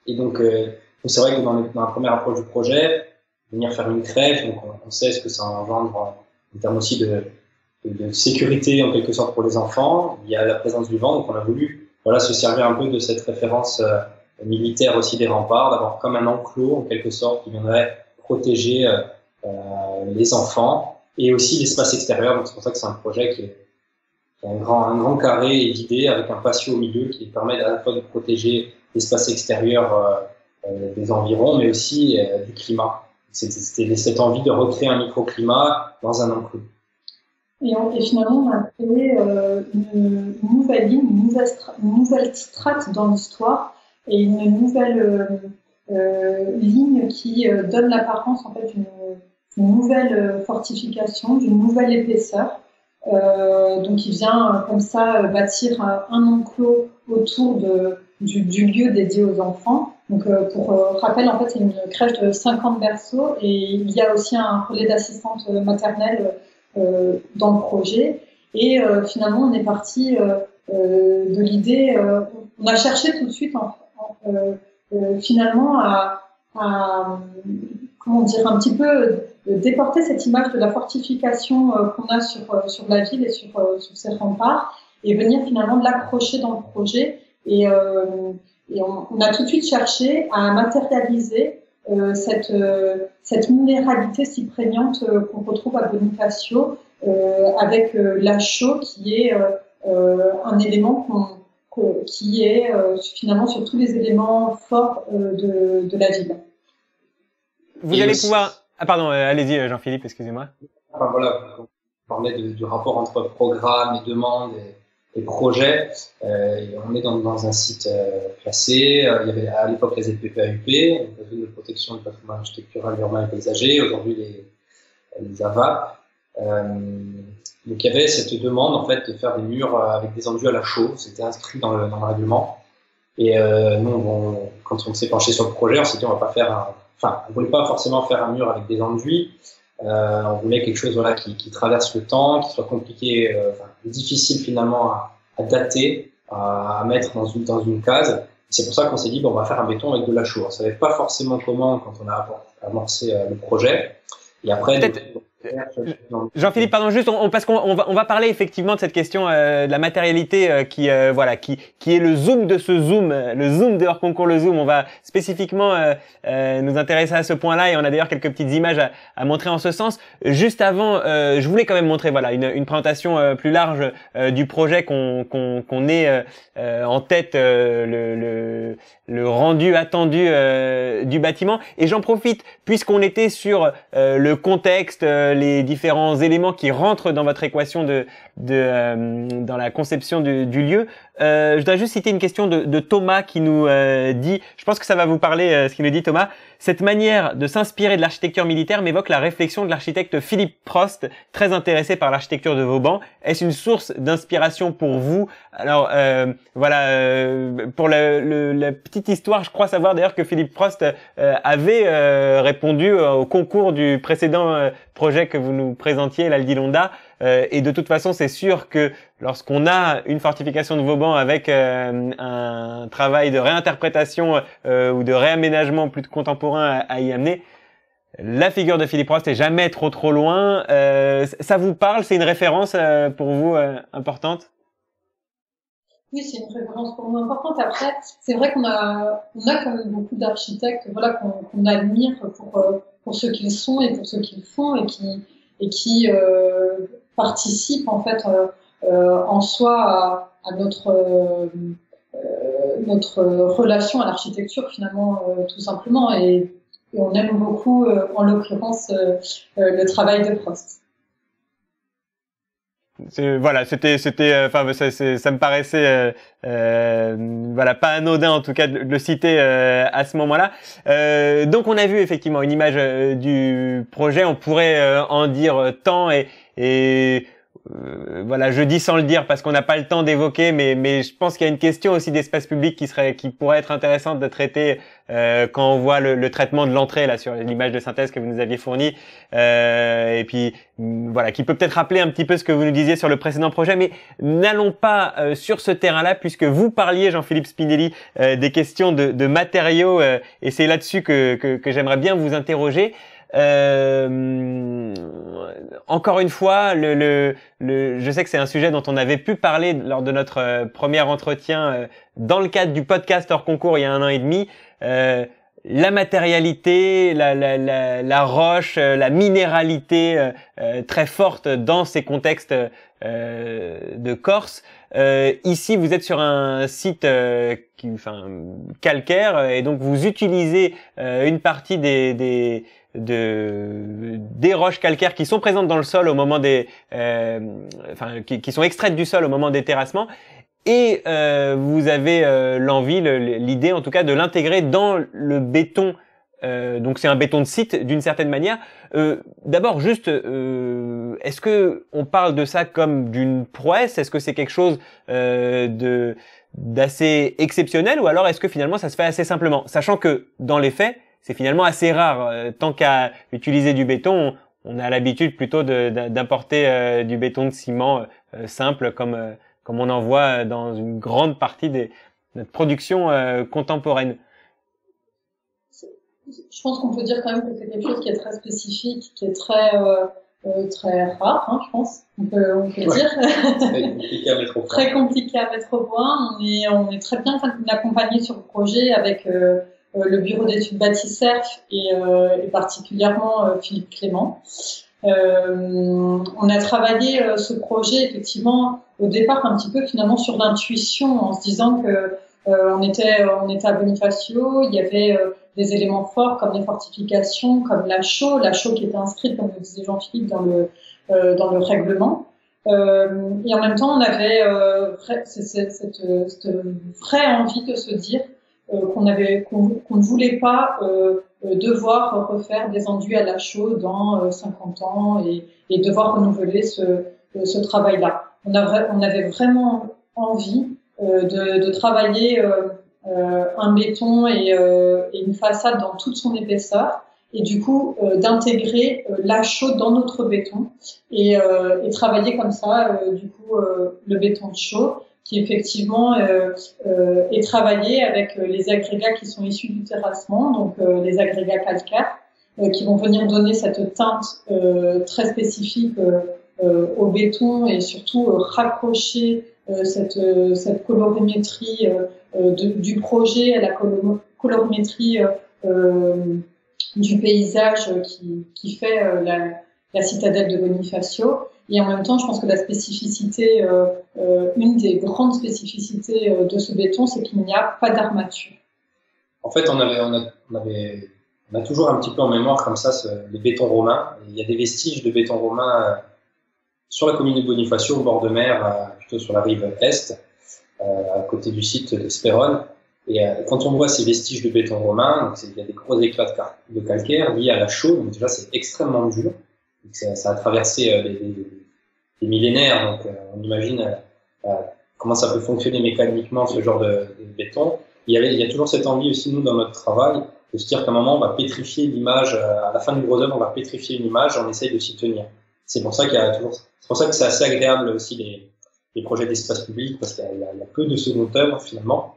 S3: Et donc c'est vrai que dans la première approche du projet, venir faire une crèche, donc on sait ce que ça engendre en termes aussi de sécurité en quelque sorte pour les enfants. Il y a la présence du vent, donc on a voulu se servir un peu de cette référence militaire aussi des remparts, d'avoir comme un enclos en quelque sorte qui viendrait protéger les enfants et aussi l'espace extérieur. Donc c'est pour ça que c'est un projet qui est un grand carré vidé avec un patio au milieu qui permet à la fois de protéger l'espace extérieur des environs, mais aussi du climat. C'était cette envie de recréer un microclimat dans un enclos.
S2: Et finalement, on a créé une nouvelle ligne, une nouvelle strate dans l'histoire et une nouvelle ligne qui donne l'apparence en fait d'une nouvelle fortification, d'une nouvelle épaisseur. Donc, il vient comme ça bâtir un enclos autour du lieu dédié aux enfants. Donc, pour rappel, en fait, c'est une crèche de 50 berceaux et il y a aussi un relais d'assistante maternelle dans le projet. Et finalement, on est parti de l'idée. On a cherché tout de suite, finalement, à comment dire, un petit peu déporter cette image de la fortification qu'on a sur la ville et sur ses remparts et venir finalement de l'accrocher dans le projet. Et on a tout de suite cherché à matérialiser cette minéralité si prégnante qu'on retrouve à Bonifacio avec la chaux qui est un élément qui est finalement sur tous les éléments forts de la ville.
S1: Vous allez pouvoir... Ah pardon, allez-y Jean-Philippe, excusez-moi.
S3: Enfin, voilà, on parlait du rapport entre programme et demande et projet. On est dans un site classé. Il y avait à l'époque la ZPPAUP, la zone de protection du patrimoine architectural, urbain et paysager, aujourd'hui les AVAP. Donc il y avait cette demande en fait de faire des murs avec des enduits à la chaux. C'était inscrit dans le règlement. Et nous, quand on s'est penché sur le projet, on s'est dit on va pas faire on voulait pas forcément faire un mur avec des enduits. On voulait quelque chose qui traverse le temps, qui soit compliqué, difficile finalement à dater, à mettre dans une case. C'est pour ça qu'on s'est dit on va faire un béton avec de la chaux. On savait pas forcément comment quand on a amorcé le projet. Et après,
S1: Jean-Philippe, pardon, juste parce qu'on va parler effectivement de cette question de la matérialité qui est le zoom de ce zoom, le zoom de hors concours le zoom. On va spécifiquement nous intéresser à ce point-là et on a d'ailleurs quelques petites images à montrer en ce sens. Juste avant, je voulais quand même montrer une présentation plus large du projet qu'on ait en tête le rendu attendu du bâtiment. Et j'en profite puisqu'on était sur le contexte, les différents éléments qui rentrent dans votre équation dans la conception du lieu. Je dois juste citer une question de Thomas qui nous dit, je pense que ça va vous parler ce qu'il nous dit Thomas, cette manière de s'inspirer de l'architecture militaire m'évoque la réflexion de l'architecte Philippe Prost, très intéressé par l'architecture de Vauban. Est-ce une source d'inspiration pour vous? Alors pour la petite histoire, je crois savoir d'ailleurs que Philippe Prost avait répondu au concours du précédent projet que vous nous présentiez, l'Aldilonda. Et de toute façon, c'est sûr que lorsqu'on a une fortification de Vauban avec un travail de réinterprétation ou de réaménagement plus contemporain à y amener, la figure de Philippe Prost est jamais trop loin. Ça vous parle? C'est une référence pour vous importante?
S2: Oui, c'est une référence pour nous importante. Après, c'est vrai qu'on a quand même beaucoup d'architectes, qu'on admire pour ce qu'ils sont et pour ce qu'ils font et qui participent en fait en soi à notre relation à l'architecture finalement tout simplement et on aime beaucoup en l'occurrence le travail de Prost.
S1: Ça me paraissait pas anodin en tout cas de le citer à ce moment-là. Donc on a vu effectivement une image du projet, on pourrait en dire tant et je dis sans le dire parce qu'on n'a pas le temps d'évoquer, mais je pense qu'il y a une question aussi d'espace public qui pourrait être intéressante de traiter quand on voit le traitement de l'entrée là sur l'image de synthèse que vous nous aviez fournie, et puis qui peut peut-être rappeler un petit peu ce que vous nous disiez sur le précédent projet, mais n'allons pas sur ce terrain-là puisque vous parliez, Jean-Philippe Spinelli, des questions de matériaux, et c'est là-dessus que j'aimerais bien vous interroger. Encore une fois, je sais que c'est un sujet dont on avait pu parler lors de notre premier entretien dans le cadre du podcast hors concours il y a 1 an et demi. La matérialité, la roche, la minéralité très forte dans ces contextes de Corse. Ici, vous êtes sur un site calcaire et donc vous utilisez une partie des roches calcaires qui sont présentes dans le sol au moment qui sont extraites du sol au moment des terrassements. Et vous avez l'idée en tout cas de l'intégrer dans le béton. Donc c'est un béton de site d'une certaine manière. D'abord juste, est-ce que on parle de ça comme d'une prouesse? Est-ce que c'est quelque chose d'assez exceptionnel, ou alors est-ce que finalement ça se fait assez simplement, sachant que dans les faits c'est finalement assez rare. Tant qu'à utiliser du béton, on a l'habitude plutôt d'importer du béton de ciment simple comme on en voit dans une grande partie de notre production contemporaine.
S2: Je pense qu'on peut dire quand même que c'est quelque chose qui est très spécifique, qui est très rare, hein, je pense. On peut dire.
S3: Très compliqué à mettre au point.
S2: Très compliqué à mettre au point. On est très bien accompagné sur le projet avec le bureau d'études Bâti-Cerf et particulièrement Philippe Clément. On a travaillé ce projet effectivement au départ un petit peu finalement sur l'intuition, en se disant que on était à Bonifacio, il y avait des éléments forts comme les fortifications, comme la chaux qui était inscrite, comme le disait Jean-Philippe, dans le règlement. Et en même temps, on avait cette vraie envie de se dire qu'on ne voulait pas devoir refaire des enduits à la chaux dans 50 ans et devoir renouveler ce travail-là. On avait vraiment envie de travailler un béton et une façade dans toute son épaisseur, et du coup d'intégrer la chaux dans notre béton et travailler comme ça le béton de chaux qui effectivement est travaillé avec les agrégats qui sont issus du terrassement, donc les agrégats calcaires qui vont venir donner cette teinte très spécifique au béton et surtout raccrocher cette colorimétrie du projet à la colorimétrie du paysage qui fait la citadelle de Bonifacio. Et en même temps, je pense que la spécificité, une des grandes spécificités de ce béton, c'est qu'il n'y a pas d'armature.
S3: En fait, on a toujours un petit peu en mémoire comme ça les bétons romains. Il y a des vestiges de béton romain sur la commune de Bonifacio, au bord de mer, plutôt sur la rive est, à côté du site de Spérone. Et quand on voit ces vestiges de béton romain, donc il y a des gros éclats de calcaire liés à la chaux, donc déjà c'est extrêmement dur. Donc ça a traversé des millénaires, donc on imagine comment ça peut fonctionner mécaniquement ce genre de béton. Il y a toujours cette envie aussi, nous, dans notre travail, de se dire qu'à un moment on va pétrifier l'image, à la fin du gros œuvre, on va pétrifier une image, on essaye de s'y tenir. C'est pour ça c'est pour ça que c'est assez agréable aussi les projets d'espace public, parce qu'il y a peu de seconde œuvre finalement.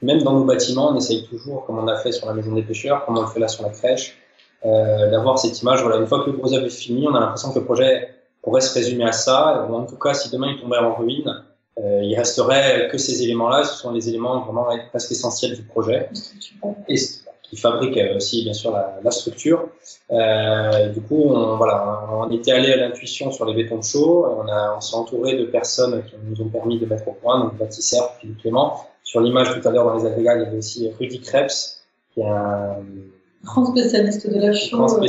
S3: Même dans nos bâtiments, on essaye toujours, comme on a fait sur la Maison des Pêcheurs, comme on le fait là sur la crèche, d'avoir cette image. Voilà, une fois que le gros œuvre est fini, on a l'impression que le projet pourrait se résumer à ça. Ou en tout cas, si demain il tomberait en ruine, il resterait que ces éléments-là. Ce sont les éléments vraiment presque essentiels du projet. Et qui fabrique aussi bien sûr la structure. Du coup, on était allé à l'intuition sur les bétons de chaux. On s'est entouré de personnes qui nous ont permis de mettre au point, donc Bâti-Cerf, Philippe Clément. Sur l'image tout à l'heure dans les agrégats, il y avait aussi Rudy Krebs, qui est un
S2: grand spécialiste de la chaux,
S3: à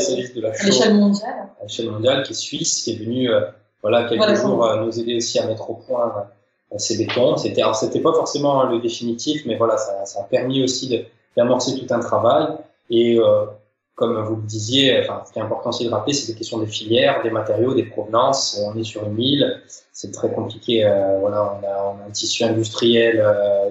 S2: l'échelle mondiale.
S3: À l'échelle mondiale, qui est suisse, qui est venu quelques jours nous aider aussi à mettre au point ces bétons. C'était pas forcément le définitif, mais voilà, ça a permis aussi d'amorcer tout un travail. Et comme vous le disiez, ce qui est important aussi de rappeler, c'est des questions des filières, des matériaux, des provenances. On est sur une île, c'est très compliqué. On a un tissu industriel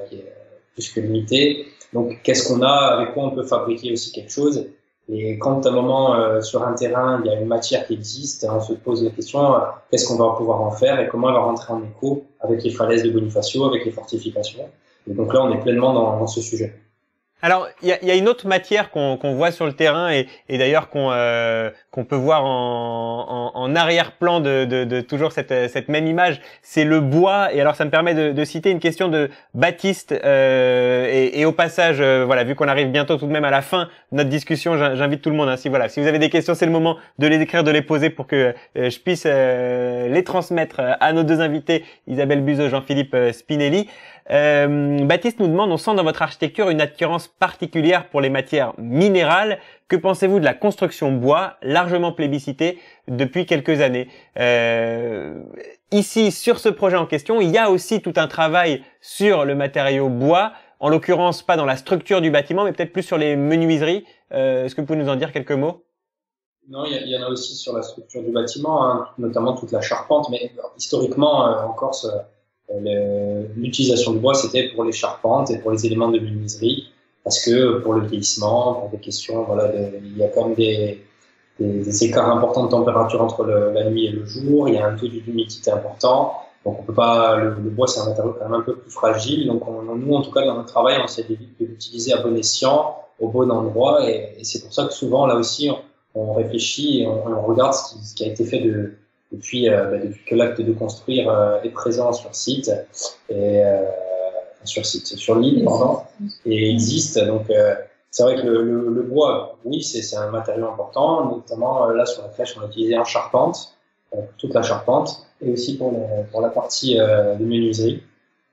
S3: qui est plus que limité. Donc, qu'est-ce qu'on a, avec quoi on peut fabriquer aussi quelque chose? Et quand à un moment sur un terrain, il y a une matière qui existe, on se pose la question qu'est-ce qu'on va pouvoir en faire et comment elle va rentrer en écho avec les falaises de Bonifacio, avec les fortifications. Et donc là, on est pleinement dans ce sujet.
S1: Alors, il y a une autre matière qu'on voit sur le terrain et d'ailleurs qu'on peut voir en arrière-plan de toujours cette même image, c'est le bois. Et alors, ça me permet de citer une question de Baptiste. Et au passage, voilà, vu qu'on arrive bientôt tout de même à la fin de notre discussion, j'invite tout le monde. Hein, si vous avez des questions, c'est le moment de les écrire, de les poser pour que je puisse les transmettre à nos deux invités, Isabelle Buzeau, Jean-Philippe Spinelli. Baptiste nous demande, on sent dans votre architecture une attirance particulière pour les matières minérales. Que pensez-vous de la construction bois, largement plébiscitée depuis quelques années? Ici, sur ce projet en question, il y a aussi tout un travail sur le matériau bois, en l'occurrence pas dans la structure du bâtiment, mais peut-être plus sur les menuiseries. Est-ce que vous pouvez nous en dire quelques mots?
S3: Non, il y en a aussi sur la structure du bâtiment, hein, notamment toute la charpente, mais historiquement, en Corse, l'utilisation du bois, c'était pour les charpentes et pour les éléments de menuiserie, parce que pour le vieillissement, pour des questions, voilà, il y a quand même des écarts importants de température entre la nuit et le jour, il y a un taux d'humidité important, donc on peut pas, le bois c'est un matériau quand même un peu plus fragile, donc nous en tout cas dans notre travail, on essaie de l'utiliser à bon escient, au bon endroit, et c'est pour ça que souvent là aussi on réfléchit et on regarde ce qui a été fait depuis que l'acte de construire est présent sur site et sur l'île, pardon, et existe. Donc c'est vrai que le bois, oui, c'est un matériau important, notamment là sur la crèche, on l'a utilisé en charpente, toute la charpente, et aussi pour la partie de menuiserie.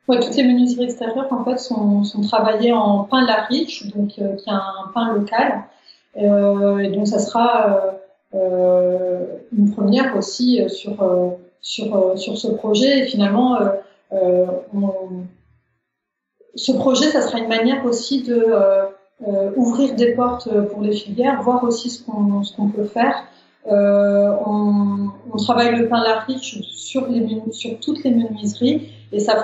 S2: Ouais, toutes les menuiseries extérieures en fait sont travaillées en pain Lariche, donc qui est un pain local, et donc ça sera une première aussi sur ce projet. Et finalement, ce projet, ça sera une manière aussi de ouvrir des portes pour les filières, voir aussi ce qu'on peut faire. On travaille le pain Lariche sur toutes les menuiseries, et ça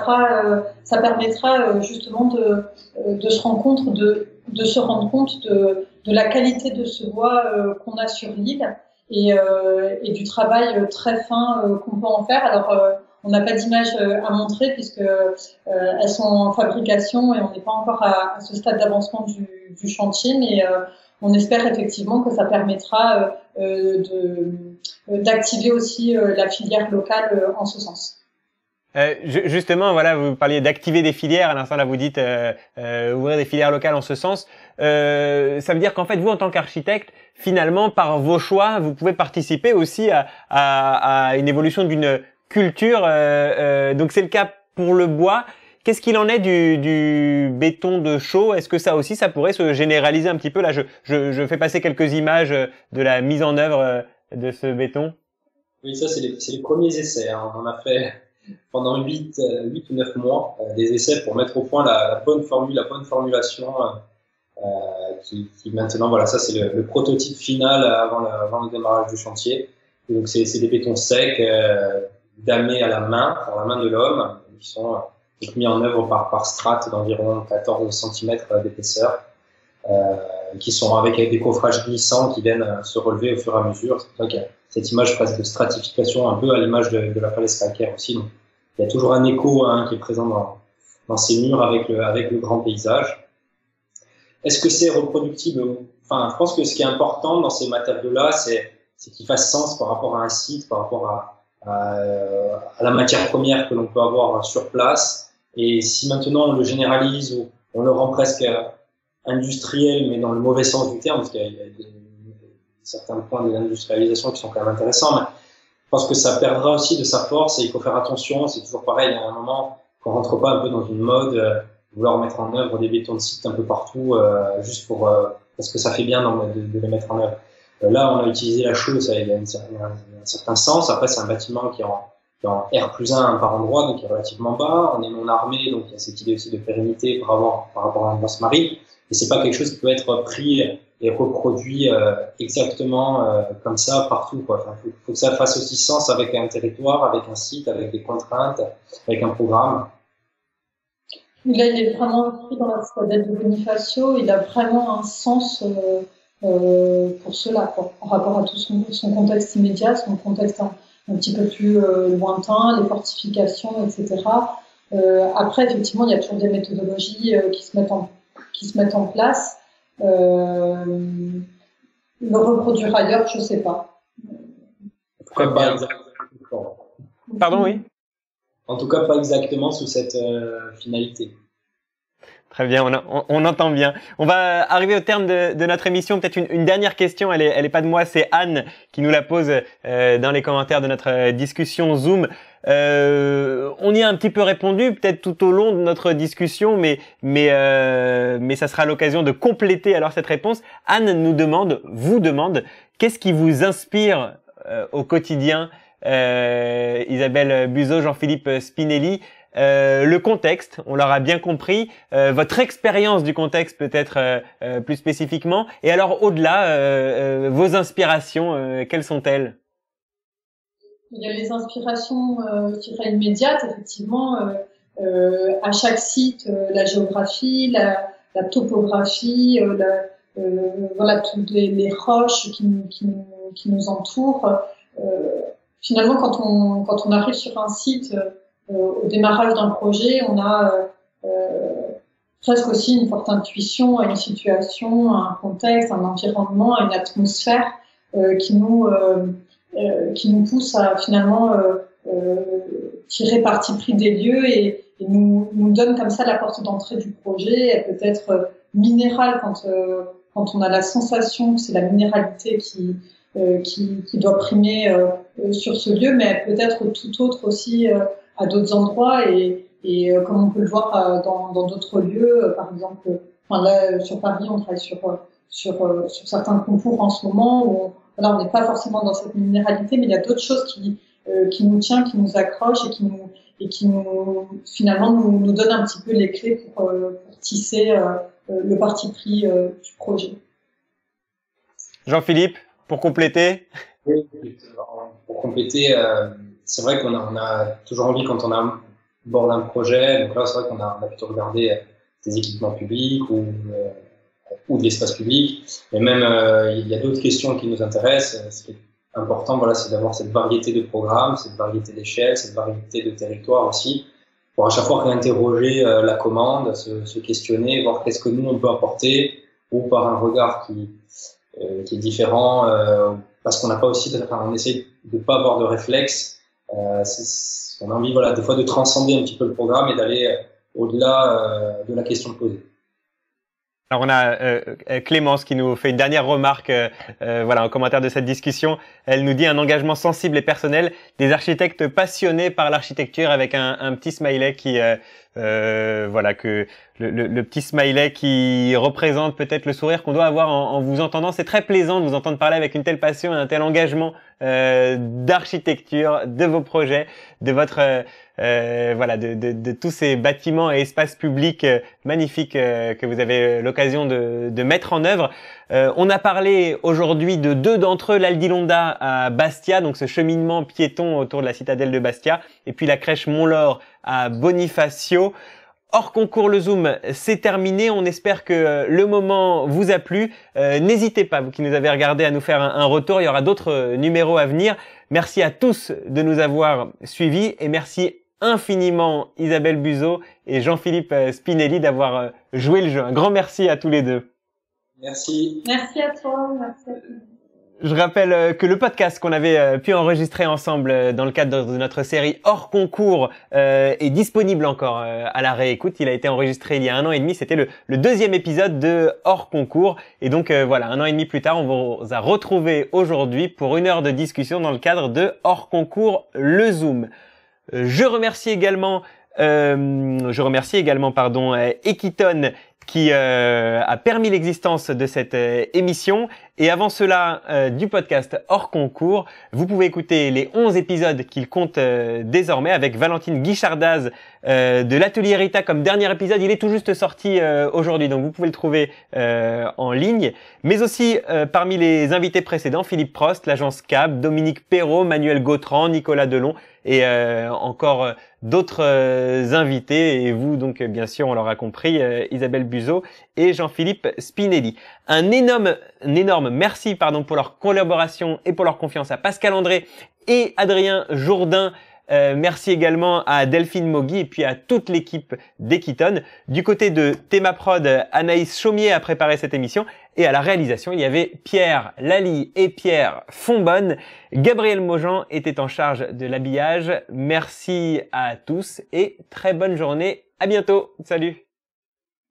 S2: permettra justement de se rendre compte de la qualité de ce bois qu'on a sur l'île et du travail très fin qu'on peut en faire. Alors on n'a pas d'image à montrer puisque elles sont en fabrication et on n'est pas encore à ce stade d'avancement du chantier, mais on espère effectivement que ça permettra d'activer aussi la filière locale en ce sens.
S1: Justement, voilà, vous parliez d'activer des filières. À l'instant, là, vous dites ouvrir des filières locales en ce sens. Ça veut dire qu'en fait, vous, en tant qu'architecte, finalement, par vos choix, vous pouvez participer aussi à une évolution d'une culture. Donc, c'est le cas pour le bois. Qu'est-ce qu'il en est du béton de chaux? Est-ce que ça aussi, ça pourrait se généraliser un petit peu? Là, je fais passer quelques images de la mise en œuvre de ce béton.
S3: Oui, ça, c'est les premiers essais. Hein. On a fait pendant 8 ou 9 mois des essais pour mettre au point la bonne formule, la bonne formulation qui maintenant, voilà, ça c'est le prototype final avant le démarrage du chantier. Et donc c'est des bétons secs damés à la main, par la main de l'homme, qui sont mis en œuvre par strates d'environ 14 cm d'épaisseur, qui sont avec des coffrages glissants qui viennent se relever au fur et à mesure. C'est pour ça qu'il y a cette image presque de stratification, un peu à l'image de la falaise calcaire aussi. Donc, il y a toujours un écho qui est présent dans ces murs avec le grand paysage. Est-ce que c'est reproductible? Enfin, je pense que ce qui est important dans ces matériaux-là, c'est qu'ils fassent sens par rapport à un site, par rapport à la matière première que l'on peut avoir sur place. Et si maintenant on le généralise ou on le rend presque industriel, mais dans le mauvais sens du terme, parce qu'il y a certains points de l'industrialisation qui sont quand même intéressants, mais je pense que ça perdra aussi de sa force et il faut faire attention. C'est toujours pareil, à un moment qu'on rentre pas un peu dans une mode, vouloir mettre en œuvre des bétons de site un peu partout, juste pour parce que ça fait bien de les mettre en œuvre. Là, on a utilisé la chaux, ça il y a un certain sens. Après, c'est un bâtiment qui est en R+1 par endroit, donc qui est relativement bas. On est non armé, donc il y a cette idée aussi de pérennité par rapport à un basse-marine. Et c'est pas quelque chose qui peut être pris et reproduit exactement comme ça partout, quoi. Enfin, faut que ça fasse aussi sens avec un territoire, avec un site, avec des contraintes, avec un programme.
S2: Là, il est vraiment pris dans la citadelle de Bonifacio. Il a vraiment un sens pour cela, quoi, par rapport à tout son contexte immédiat, son contexte un petit peu plus lointain, les fortifications, etc. Après, effectivement, il y a toujours des méthodologies qui se mettent qui se mettent en place. Le reproduire ailleurs, je sais pas.
S3: En tout cas, pas exactement.
S1: Pardon, oui.
S3: En tout cas, pas exactement sous cette finalité.
S1: Très bien, on entend bien. On va arriver au terme de notre émission. Peut-être une dernière question. Elle est pas de moi, c'est Anne qui nous la pose dans les commentaires de notre discussion Zoom. On y a un petit peu répondu, peut-être tout au long de notre discussion, mais ça sera l'occasion de compléter alors cette réponse. Anne vous demande, qu'est-ce qui vous inspire au quotidien, Isabelle Buzeau, Jean-Philippe Spinelli? Le contexte, on l'aura bien compris, votre expérience du contexte peut-être plus spécifiquement, et alors au-delà, vos inspirations, quelles sont-elles?
S2: Il y a les inspirations, je dirais, immédiates, effectivement, à chaque site, la géographie, la topographie, voilà, toutes les roches qui nous entourent. Finalement, quand on arrive sur un site, au démarrage d'un projet, on a presque aussi une forte intuition à une situation, à un contexte, à un environnement, à une atmosphère qui nous pousse à finalement tirer parti pris des lieux et nous donne comme ça la porte d'entrée du projet. Elle peut être minérale quand on a la sensation que c'est la minéralité qui doit primer sur ce lieu, mais elle peut être tout autre aussi à d'autres endroits et comme on peut le voir dans d'autres lieux, par exemple, là sur Paris, on travaille sur certains concours en ce moment où on n'est pas forcément dans cette minéralité, mais il y a d'autres choses qui nous tient, qui nous accrochent et qui nous finalement nous donnent un petit peu les clés pour tisser le parti pris du projet.
S1: Jean-Philippe, pour compléter.
S3: Oui, pour compléter, c'est vrai qu'on a toujours envie quand on aborde un projet. Donc là, c'est vrai qu'on a plutôt regardé des équipements publics ou de l'espace public. Mais même, il y a d'autres questions qui nous intéressent. Ce qui est important, voilà, c'est d'avoir cette variété de programmes, cette variété d'échelles, cette variété de territoires aussi, pour à chaque fois réinterroger la commande, se questionner, voir qu'est-ce que nous on peut apporter, ou par un regard qui est différent, parce qu'on n'a pas aussi, on essaie de pas avoir de réflexe. On a envie, voilà, des fois de transcender un petit peu le programme et d'aller au-delà de la question posée.
S1: Alors on a Clémence qui nous fait une dernière remarque, voilà, en commentaire de cette discussion. Elle nous dit un engagement sensible et personnel des architectes passionnés par l'architecture, avec un petit smiley qui, voilà, que le petit smiley qui représente peut-être le sourire qu'on doit avoir en vous entendant. C'est très plaisant de vous entendre parler avec une telle passion et un tel engagement d'architecture, de vos projets, de votre voilà, de tous ces bâtiments et espaces publics magnifiques que vous avez l'occasion de mettre en œuvre. On a parlé aujourd'hui de deux d'entre eux, l'Aldilonda à Bastia, donc ce cheminement piéton autour de la citadelle de Bastia, et puis la crèche Mont-Laure à Bonifacio. Hors concours le Zoom, c'est terminé. On espère que le moment vous a plu. N'hésitez pas, vous qui nous avez regardé, à nous faire un retour. Il y aura d'autres numéros à venir. Merci à tous de nous avoir suivis et merci infiniment Isabelle Buzeau et Jean-Philippe Spinelli d'avoir joué le jeu. Un grand merci à tous les deux.
S3: Merci.
S2: Merci à toi. Merci à toi.
S1: Je rappelle que le podcast qu'on avait pu enregistrer ensemble dans le cadre de notre série hors concours est disponible encore à la réécoute. Il a été enregistré il y a 1 an et demi. C'était le deuxième épisode de hors concours. Et donc voilà, 1 an et demi plus tard, on vous a retrouvé aujourd'hui pour 1 heure de discussion dans le cadre de hors concours le Zoom. Je remercie également Equiton qui a permis l'existence de cette émission. Et avant cela, du podcast hors concours, vous pouvez écouter les 11 épisodes qu'il compte désormais avec Valentine Guichardaz de l'Atelier Rita comme dernier épisode. Il est tout juste sorti aujourd'hui, donc vous pouvez le trouver en ligne. Mais aussi parmi les invités précédents, Philippe Prost, l'agence CAB, Dominique Perrault, Manuel Gautran, Nicolas Delon et encore d'autres invités. Et vous, donc bien sûr, on l'aura compris, Isabelle Buzeau et Jean-Philippe Spinelli. Un énorme merci pour leur collaboration et pour leur confiance à Pascal André et Adrien Jourdain Merci également à Delphine Mogui et puis à toute l'équipe d'Equiton. Du côté de Théma Prod, Anaïs Chaumier a préparé cette émission et à la réalisation, il y avait Pierre Lally et Pierre Fonbonne. Gabriel Maujean était en charge de l'habillage. Merci à tous et très bonne journée. À bientôt. Salut.